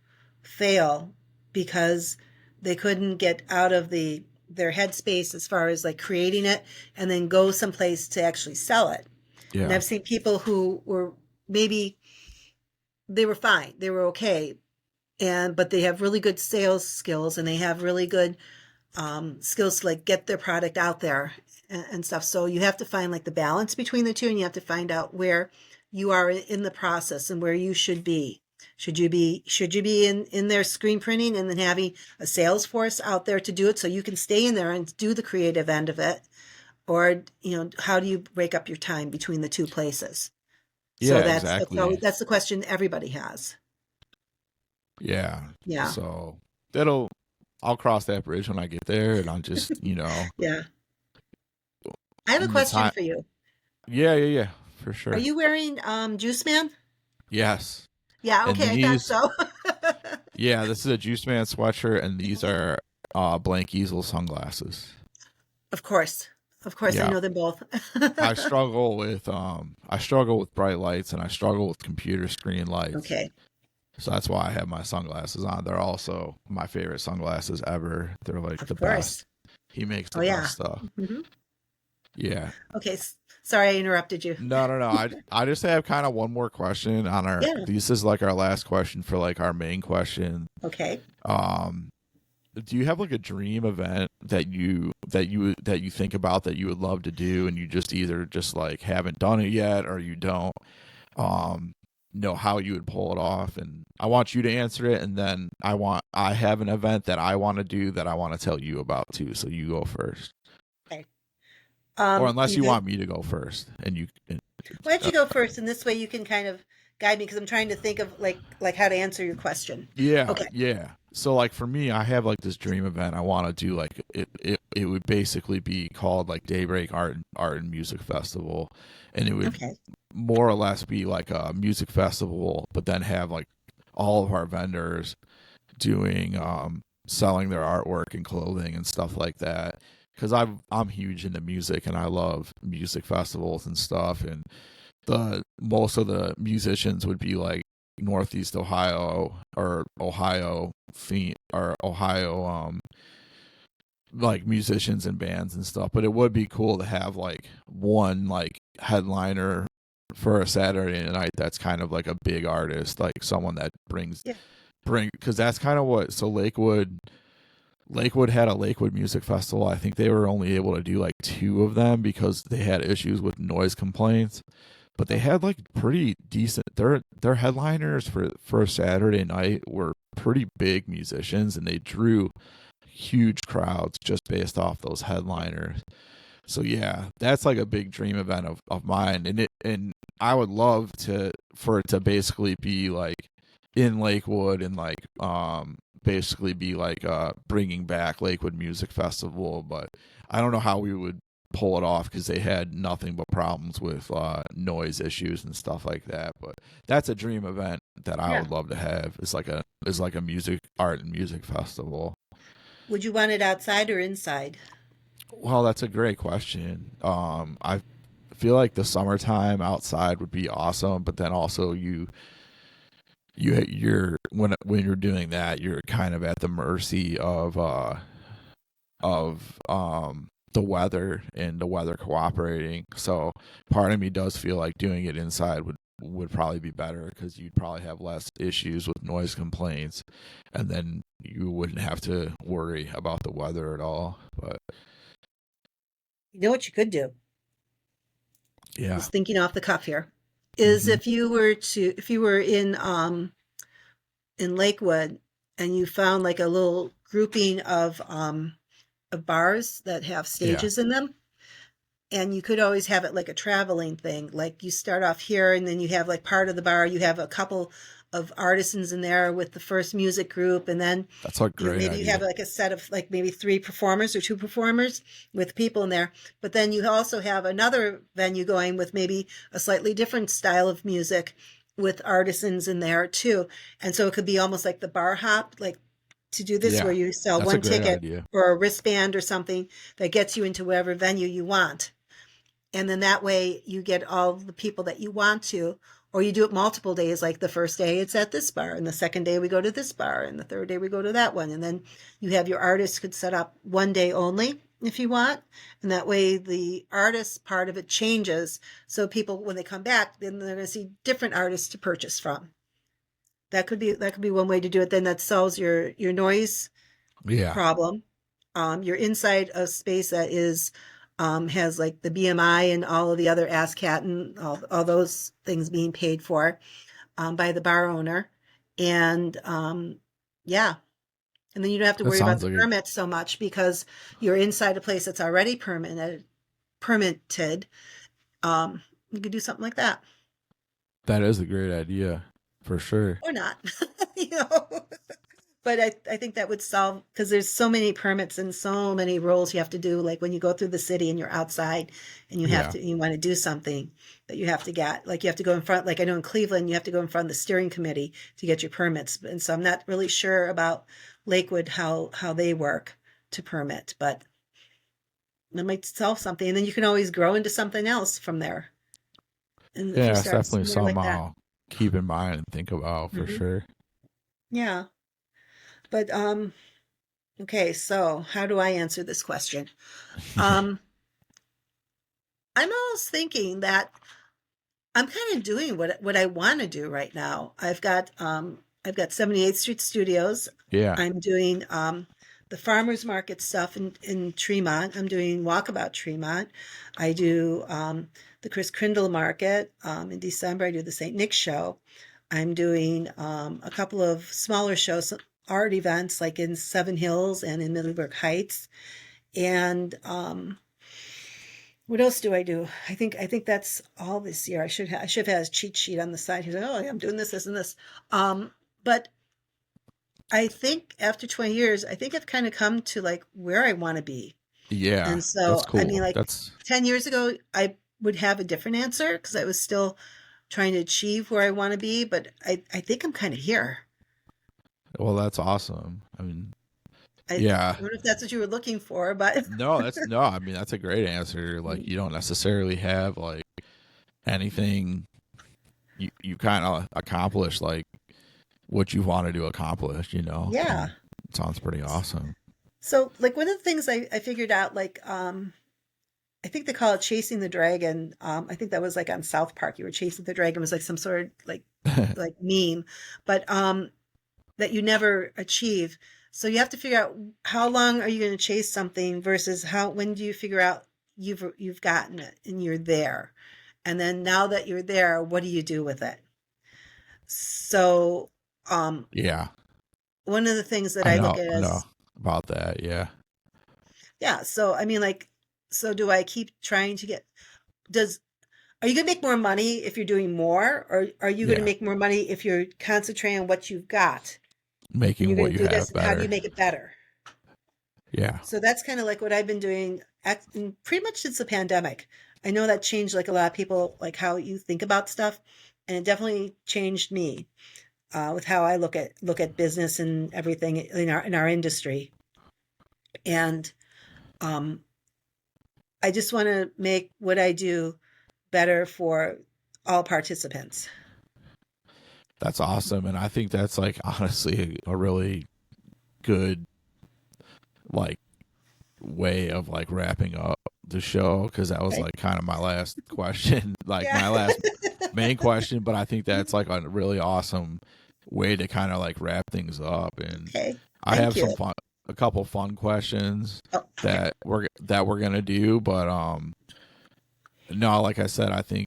fail because they couldn't get out of their headspace as far as like creating it and then go someplace to actually sell it. Yeah. And I've seen people who were maybe they were fine, they were okay, but they have really good sales skills and they have really good skills to like get their product out there and stuff. So you have to find like the balance between the two, and you have to find out where you are in the process and where you should be. Should you be in there screen printing and then having a sales force out there to do it so you can stay in there and do the creative end of it? Or, how do you break up your time between the two places? Yeah, so exactly. That's the question everybody has. Yeah. Yeah. So I'll cross that bridge when I get there, and I'll just, Yeah. I have a question for you. Yeah, for sure. Are you wearing Juice Man? Yes. Yeah, okay, I thought so. Yeah, this is a Juice Man sweatshirt, and these are Blank Easel sunglasses. Of course, yeah. I know them both. I struggle with bright lights, and I struggle with computer screen lights. Okay. So that's why I have my sunglasses on. They're also my favorite sunglasses ever. They're like the best. He makes the best stuff. Mm-hmm. Yeah. Okay. Sorry, I interrupted you. No. I just have kind of one more question on our. Yeah. This is like our last question for like our main question. Okay. Do you have like a dream event that you think about that you would love to do, and you just either just like haven't done it yet, or you don't know how you would pull it off? And I want you to answer it, and then I have an event that I want to do that I want to tell you about too. So you go first. Okay. Or unless you want me to go first, and you Why don't you go first, and this way you can kind of guide me because I'm trying to think of like how to answer your question. Yeah, Okay. yeah. So like for me, I have like this dream event I want to do. Like it would basically be called like Daybreak Art and Music Festival, and it would Okay. more or less be like a music festival, but then have like all of our vendors doing selling their artwork and clothing and stuff like that. Because I'm huge into music and I love music festivals and stuff, and the most of the musicians would be like Northeast Ohio or Ohio like musicians and bands and stuff. But it would be cool to have like one like headliner for a Saturday night that's kind of like a big artist, like someone that Yeah. because that's kind of what. So Lakewood had a Lakewood Music Festival. I think they were only able to do like two of them because they had issues with noise complaints. But they had like pretty decent. Their headliners for a Saturday night were pretty big musicians, and they drew huge crowds just based off those headliners. So yeah, that's like a big dream event of mine, and I would love for it to basically be like in Lakewood and like basically be like bringing back Lakewood Music Festival, but I don't know how we would pull it off because they had nothing but problems with noise issues and stuff like that. But that's a dream event that I Yeah. would love to have. It's like a music art and music festival. Would you want it outside or inside? Well, that's a great question. I feel like the summertime outside would be awesome, but then also you're when you're doing that, you're kind of at the mercy of the weather and the weather cooperating. So part of me does feel like doing it inside would probably be better because you'd probably have less issues with noise complaints, and then you wouldn't have to worry about the weather at all. But You know what you could do? yeah. Just thinking off the cuff here is Hmm. if you were in Lakewood and you found like a little grouping of bars that have Yeah. stages in them, and you could always have it like a traveling thing. Like you start off here and then you have like part of the bar, you have a couple of artisans in there with the first music group, and then That's a great maybe you have idea. like a set of like maybe three performers or two performers with people in there, but then you also have another venue going with maybe a slightly different style of music with artisans in there too. And so it could be almost like the bar hop, like to do this Yeah. where you sell That's a one great ticket idea. or a wristband or something that gets you into whatever venue you want. And then that way you get all the people that you want to, or you do it multiple days. Like the first day it's at this bar, and the second day we go to this bar, and the third day we go to that one. And then you have your artists could set up one day only if you want. And that way the artist part of it changes. So people, when they come back, then they're going to see different artists to purchase from. That could be one way to do it. Then that solves your noise Yeah. problem. You're inside a space that is has like the BMI and all of the other ASCAT and all those things being paid for by the bar owner. And yeah, and then you don't have to That worry about sounds the like permits so much because you're inside a place that's already permitted. You could do something like that that is a great idea for sure. or not, you know. But I think that would solve because there's so many permits and so many rules you have to do. Like when you go through the city and you're outside and Yeah. you want to do something that you have to get, like you have to go in front, like I know in Cleveland, you have to go in front of the steering committee to get your permits. And so I'm not really sure about Lakewood, how they work to permit, but it might solve something. And then you can always grow into something else from there. And if you Yeah, it's start definitely somewhere like something that. I'll keep in mind and think about for Hmm. sure. Yeah. But okay, so how do I answer this question? Um, I'm almost thinking that I'm kind of doing what I want to do right now. I've got 78th Street Studios. Yeah. I'm doing the farmers market stuff in Tremont. I'm doing Walkabout Tremont. I do the Chris Crindle Market in December. I do the St. Nick's show. I'm doing a couple of smaller shows, art events like in Seven Hills and in Middleburg Heights. And What else do I do? I think that's all this year. I should have had a cheat sheet on the side. He's like, oh, yeah, I'm doing this, this, and this. But I think after 20 years, I think I've kind of come to like where I want to be. Yeah, And that's so, I mean, cool. like That's 10 years ago, I would have a different answer because I was still trying to achieve where I want to be. But I think I'm kind of here. well, that's awesome. I mean, I yeah. don't know if that's what you were looking for, but No, that's no. I mean, that's a great answer. Like, you don't necessarily have like anything you kind of accomplish like what you wanted to accomplish. yeah. And it sounds pretty awesome. So, like, one of the things I figured out, like, I think they call it chasing the dragon. I think that was like on South Park. You were chasing the dragon. It was like some sort of like meme, but that you never achieve. So you have to figure out how long are you going to chase something versus when do you figure out you've gotten it and you're there, and then now that you're there, what do you do with it? So Yeah, one of the things that I I look know. at I know is about that. Yeah, yeah. So I mean, like, so do I keep trying to get? Does Are you going to make more money if you're doing more, or are you going to yeah. make more money if you're concentrating on what you've got and Making you're going what to you do have this and how do you better. make it better? Yeah, So that's kind of like what I've been doing pretty much since the pandemic. I know that changed like a lot of people, like how you think about stuff, and it definitely changed me with how I look at business and everything in our industry. And um, I just want to make what I do better for all participants. that's awesome, and I think that's like honestly a really good like way of like wrapping up the show because that was Okay. like kind of my last question, like Yeah. my last main question. But I think that's like a really awesome way to kind of like wrap things up. And Okay. I Thank have you. a couple fun questions Oh, okay. that we're gonna do, but no, like I said, I think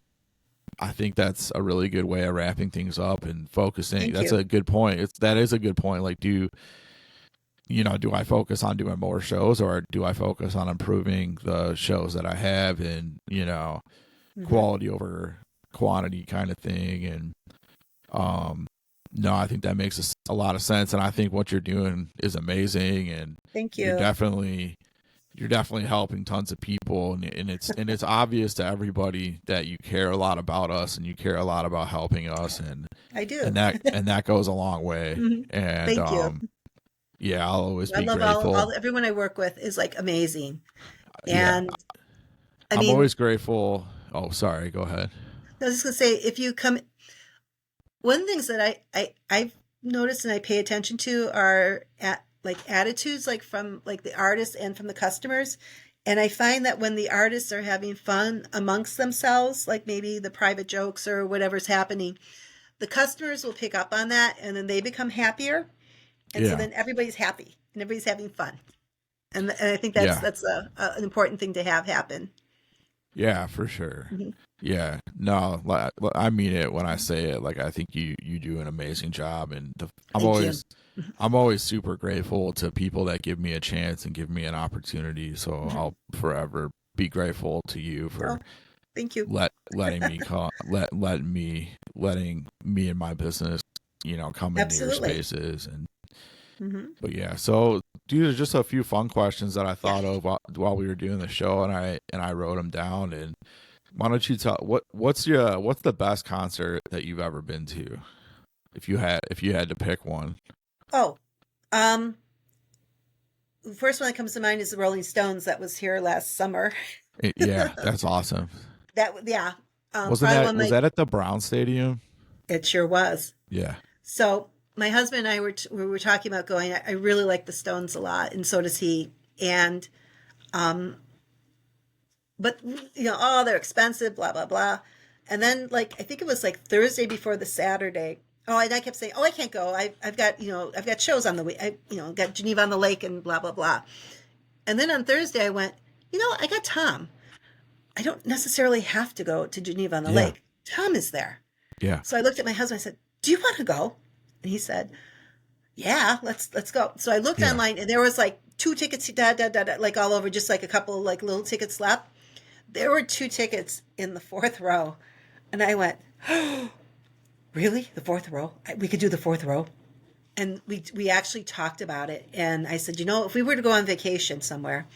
that's a really good way of wrapping things up and focusing. Thank That's you. a good point. That is a good point. Like, do I focus on doing more shows or do I focus on improving the shows that I have and, Hmm. quality over quantity kind of thing? And, no, I think that makes a lot of sense. And I think what you're doing is amazing. And Thank you're you. definitely, you're definitely helping tons of people. And it's obvious to everybody that you care a lot about us and you care a lot about helping us. And, I and do. that, and that goes a long way. Mhm. And, Thank you. yeah, I'll always I be love all grateful. everyone I work with is like amazing. Yeah, And I I'm mean, always grateful. Oh, sorry. Go ahead. I was just gonna say, if you come, one of the things that I've noticed and I pay attention to are like attitudes, like from like the artists and from the customers. And I find that when the artists are having fun amongst themselves, like maybe the private jokes or whatever's happening, the customers will pick up on that and then they become happier. And so Yeah, then everybody's happy and everybody's having fun. And I think that's yeah, that's an important thing to have happen. yeah, for sure. Mhm. Yeah, no, I mean it when I say it. Like I think you do an amazing job, and I'm Thank you. always I'm always super grateful to people that give me a chance and give me an opportunity. So Mhm. I'll forever be grateful to you for Oh, thank you. letting me call letting me and my business come into your Absolutely. spaces. And Hmm. but yeah, so these are just a few fun questions that I Yeah. thought of while we were doing the show, and I wrote them down. And why don't you tell what's the best concert that you've ever been to? If you had to pick one. Oh, um, the first one that comes to mind is the Rolling Stones that was here last summer. Yeah, that's awesome. Yeah, Wasn't probably that one of was my. that at the Brown Stadium? It sure was. Yeah, So my husband and I we were talking about going. I really like the Stones a lot, and so does he. And um, but oh, they're expensive, blah blah blah. And then like I think it was like Thursday before the Saturday. Oh, and I kept saying, "Oh, I can't go. I've got I've got shows on the week. I got Geneva on the Lake and blah blah blah." And then on Thursday I went, I got Tom. I don't necessarily have to go to Geneva on the yeah, Lake. Tom is there. yeah, So I looked at my husband. I said, "Do you want to go?" And he said, "Yeah, let's go." So I looked yeah, online and there was like two tickets, like all over, just like a couple like little tickets left. There were 2 tickets in the fourth row. And I went, really? The fourth row? We could do the fourth row. And we actually talked about it. And I said, if we were to go on vacation somewhere,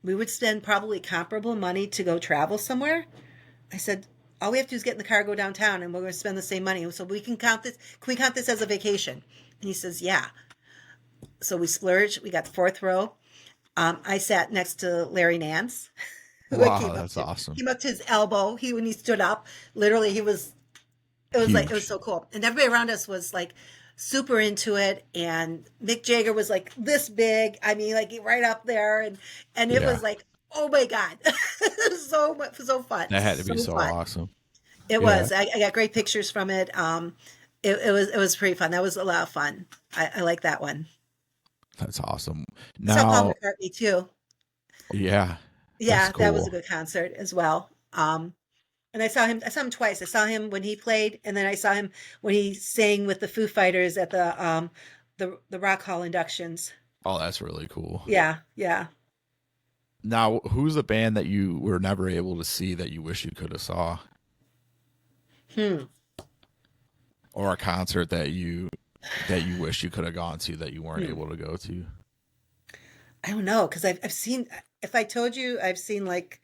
we would spend probably comparable money to go travel somewhere. I said, all we have to do is get in the car, go downtown, and we're going to spend the same money. So we can count this. Can we count this as a vacation? And he says, yeah. So we splurged. We got the fourth row. I sat next to Larry Nance. Wow, that's awesome. Came up to his elbow. When he stood up, literally, it was Huge. like, it was so cool. And everybody around us was like super into it. And Mick Jagger was like this big. I mean, like right up there. And it was like, oh my God. It was so fun. That had to be so awesome. It was. I got great pictures from it. It was pretty fun. That was a lot of fun. I like that one. That's awesome. Now, saw Paul McCartney too. Yeah. Yeah, cool. That was a good concert as well. And I saw him twice. I saw him when he played, and then I saw him when he sang with the Foo Fighters at the Rock Hall inductions. Oh, that's really cool. Yeah. Now, who's a band that you were never able to see that you wish you could have saw? Or a concert that you wish you could have gone to that you weren't able to go to? I don't know, because I've seen. If I told you, I've seen like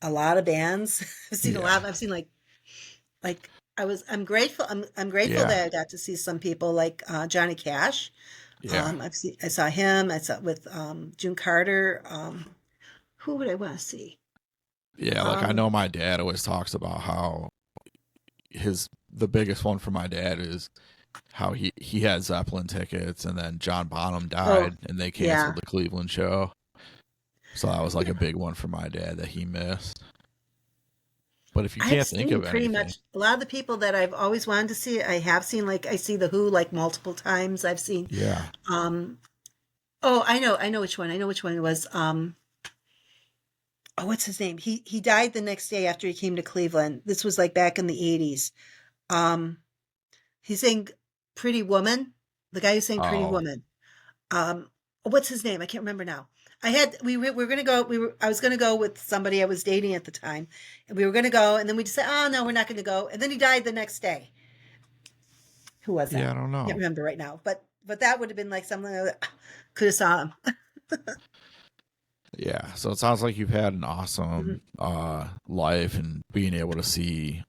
a lot of bands. I've seen a lot. I've seen like I'm grateful. I'm grateful that I got to see some people like Johnny Cash. Yeah. I saw him. I saw with June Carter. Who would I want to see? Yeah, like I know my dad always talks about how the biggest one for my dad is how he had Zeppelin tickets, and then John Bonham died and they canceled the Cleveland show. So that was like a big one for my dad that he missed. But if you can't think of pretty anything, much a lot of the people that I've always wanted to see, I have seen. Like I see the Who like multiple times. I've seen. Yeah. Oh, I know which one. I know which one it was. Oh, what's his name? He died the next day after he came to Cleveland. This was like back in the 80s. He sang Pretty Woman. The guy who sang Pretty Woman. What's his name? I can't remember now. We were going to go. I was going to go with somebody I was dating at the time, and we were going to go, and then we just said, "Oh no, we're not going to go." And then he died the next day. Who was that? Yeah, I don't know. I can't remember right now, but that would have been like something that could have saw him. Yeah, so it sounds like you've had an awesome life and being able to see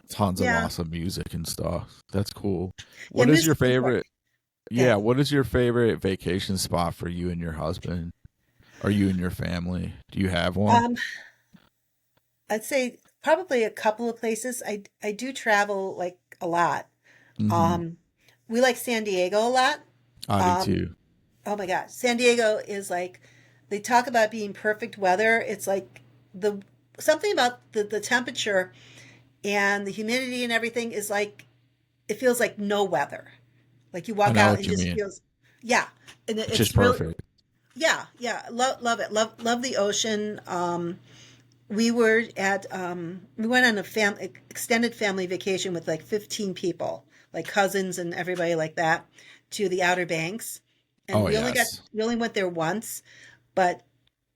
tons of awesome music and stuff. That's cool. What is your favorite? Yeah, what is your favorite vacation spot for you and your husband, or you and your family? Do you have one? I'd say probably a couple of places. I do travel like a lot. We like San Diego a lot. I do too. Oh my God, San Diego is like. They talk about being perfect weather. It's like something about the temperature and the humidity and everything is like, it feels like no weather. Like you walk out and it just feels, and it's just perfect. Really, yeah. Love it. Love the ocean. We went on a extended family vacation with like 15 people, like cousins and everybody like that, to the Outer Banks. And we only went there once. But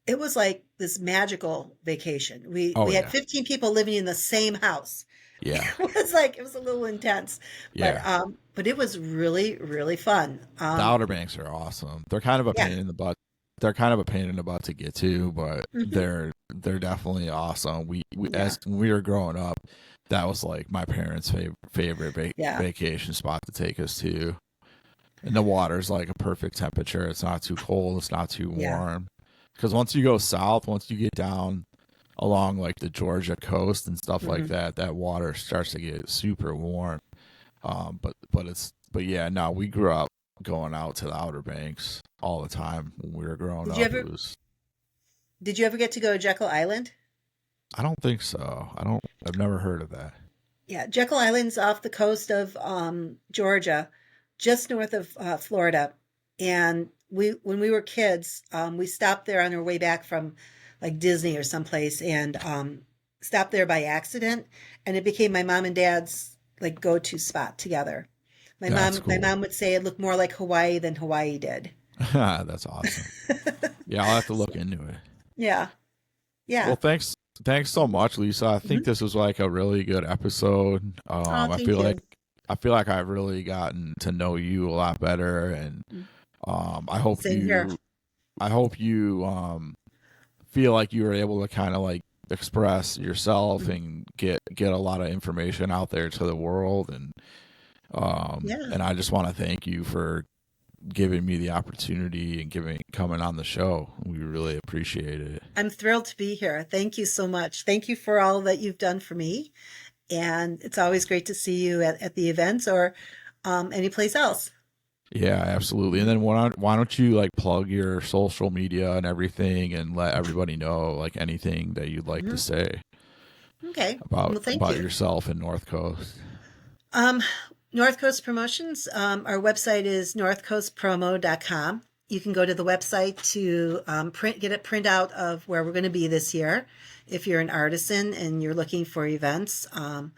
it was like this magical vacation. We had 15 people living in the same house. Yeah. It was a little intense. Yeah. But it was really, really fun. The Outer Banks are awesome. They're kind of a pain in the butt. They're kind of a pain in the butt to get to, but they're definitely awesome. As when we were growing up, that was like my parents' favorite vacation spot to take us to. And the water's like a perfect temperature. It's not too cold. It's not too warm. Because once you go south, once you get down along like the Georgia coast and stuff like that, that water starts to get super warm. But we grew up going out to the Outer Banks all the time when we were growing up. Did you ever get to go to Jekyll Island? I don't think so. I've never heard of that. Yeah, Jekyll Island's off the coast of Georgia, just north of Florida. And when we were kids, we stopped there on our way back from like Disney or someplace and stopped there by accident. And it became my mom and dad's like go-to spot together. My mom would say it looked more like Hawaii than Hawaii did. That's awesome. Yeah, I'll have to look into it. Yeah. Well, thanks Thanks so much, Lisa. I think Mhm. this was like a really good episode. Oh, I thank feel like you. I've really gotten to know you a lot better, and Mm. um, I hope Same here. you I hope you feel like you were able to kind of like express yourself Mhm. and get a lot of information out there to the world, Yeah, and I just want to thank you for giving me the opportunity and giving coming on the show. We really appreciate it. I'm thrilled to be here. Thank you so much. Thank you for all that you've done for me. And it's always great to see you at the events or any place else. Yeah, absolutely. And Mhm. then why don't you like plug your social media and everything and let everybody know like anything that you'd like to Mhm. say Okay. Well, thank about you. yourself and North Coast. Um, Northcoast Promotions, our website is northcoastpromo.com. You can go to the website to get a printout of where we're going to be this year. If you're an artisan and you're looking for events, all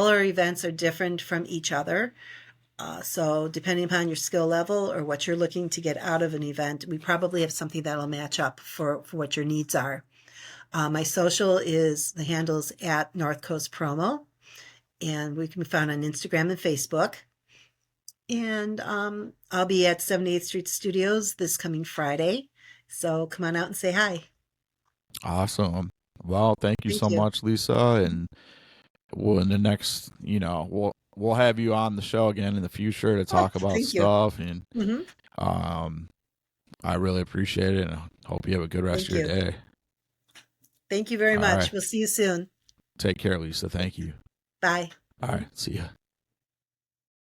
our events are different from each other. So depending upon your skill level or what you're looking to get out of an event, we probably have something that'll match up for what your needs are. My social is the handles at North Coast Promo, and we can be found on Instagram and Facebook. And I'll be at 78th Street Studios this coming Friday. So come on out and say hi. Awesome. Well, thank you Thank so you. much, Lisa. And we'll in the next, we'll have you on the show again in the future to Oh, talk about thank you. stuff. And Hmm. um, I really appreciate it, and I hope you have a good rest Thank of your you. day. Thank you very All right. much. We'll see you soon. Take care, Lisa. Thank you. Bye. All right. See ya.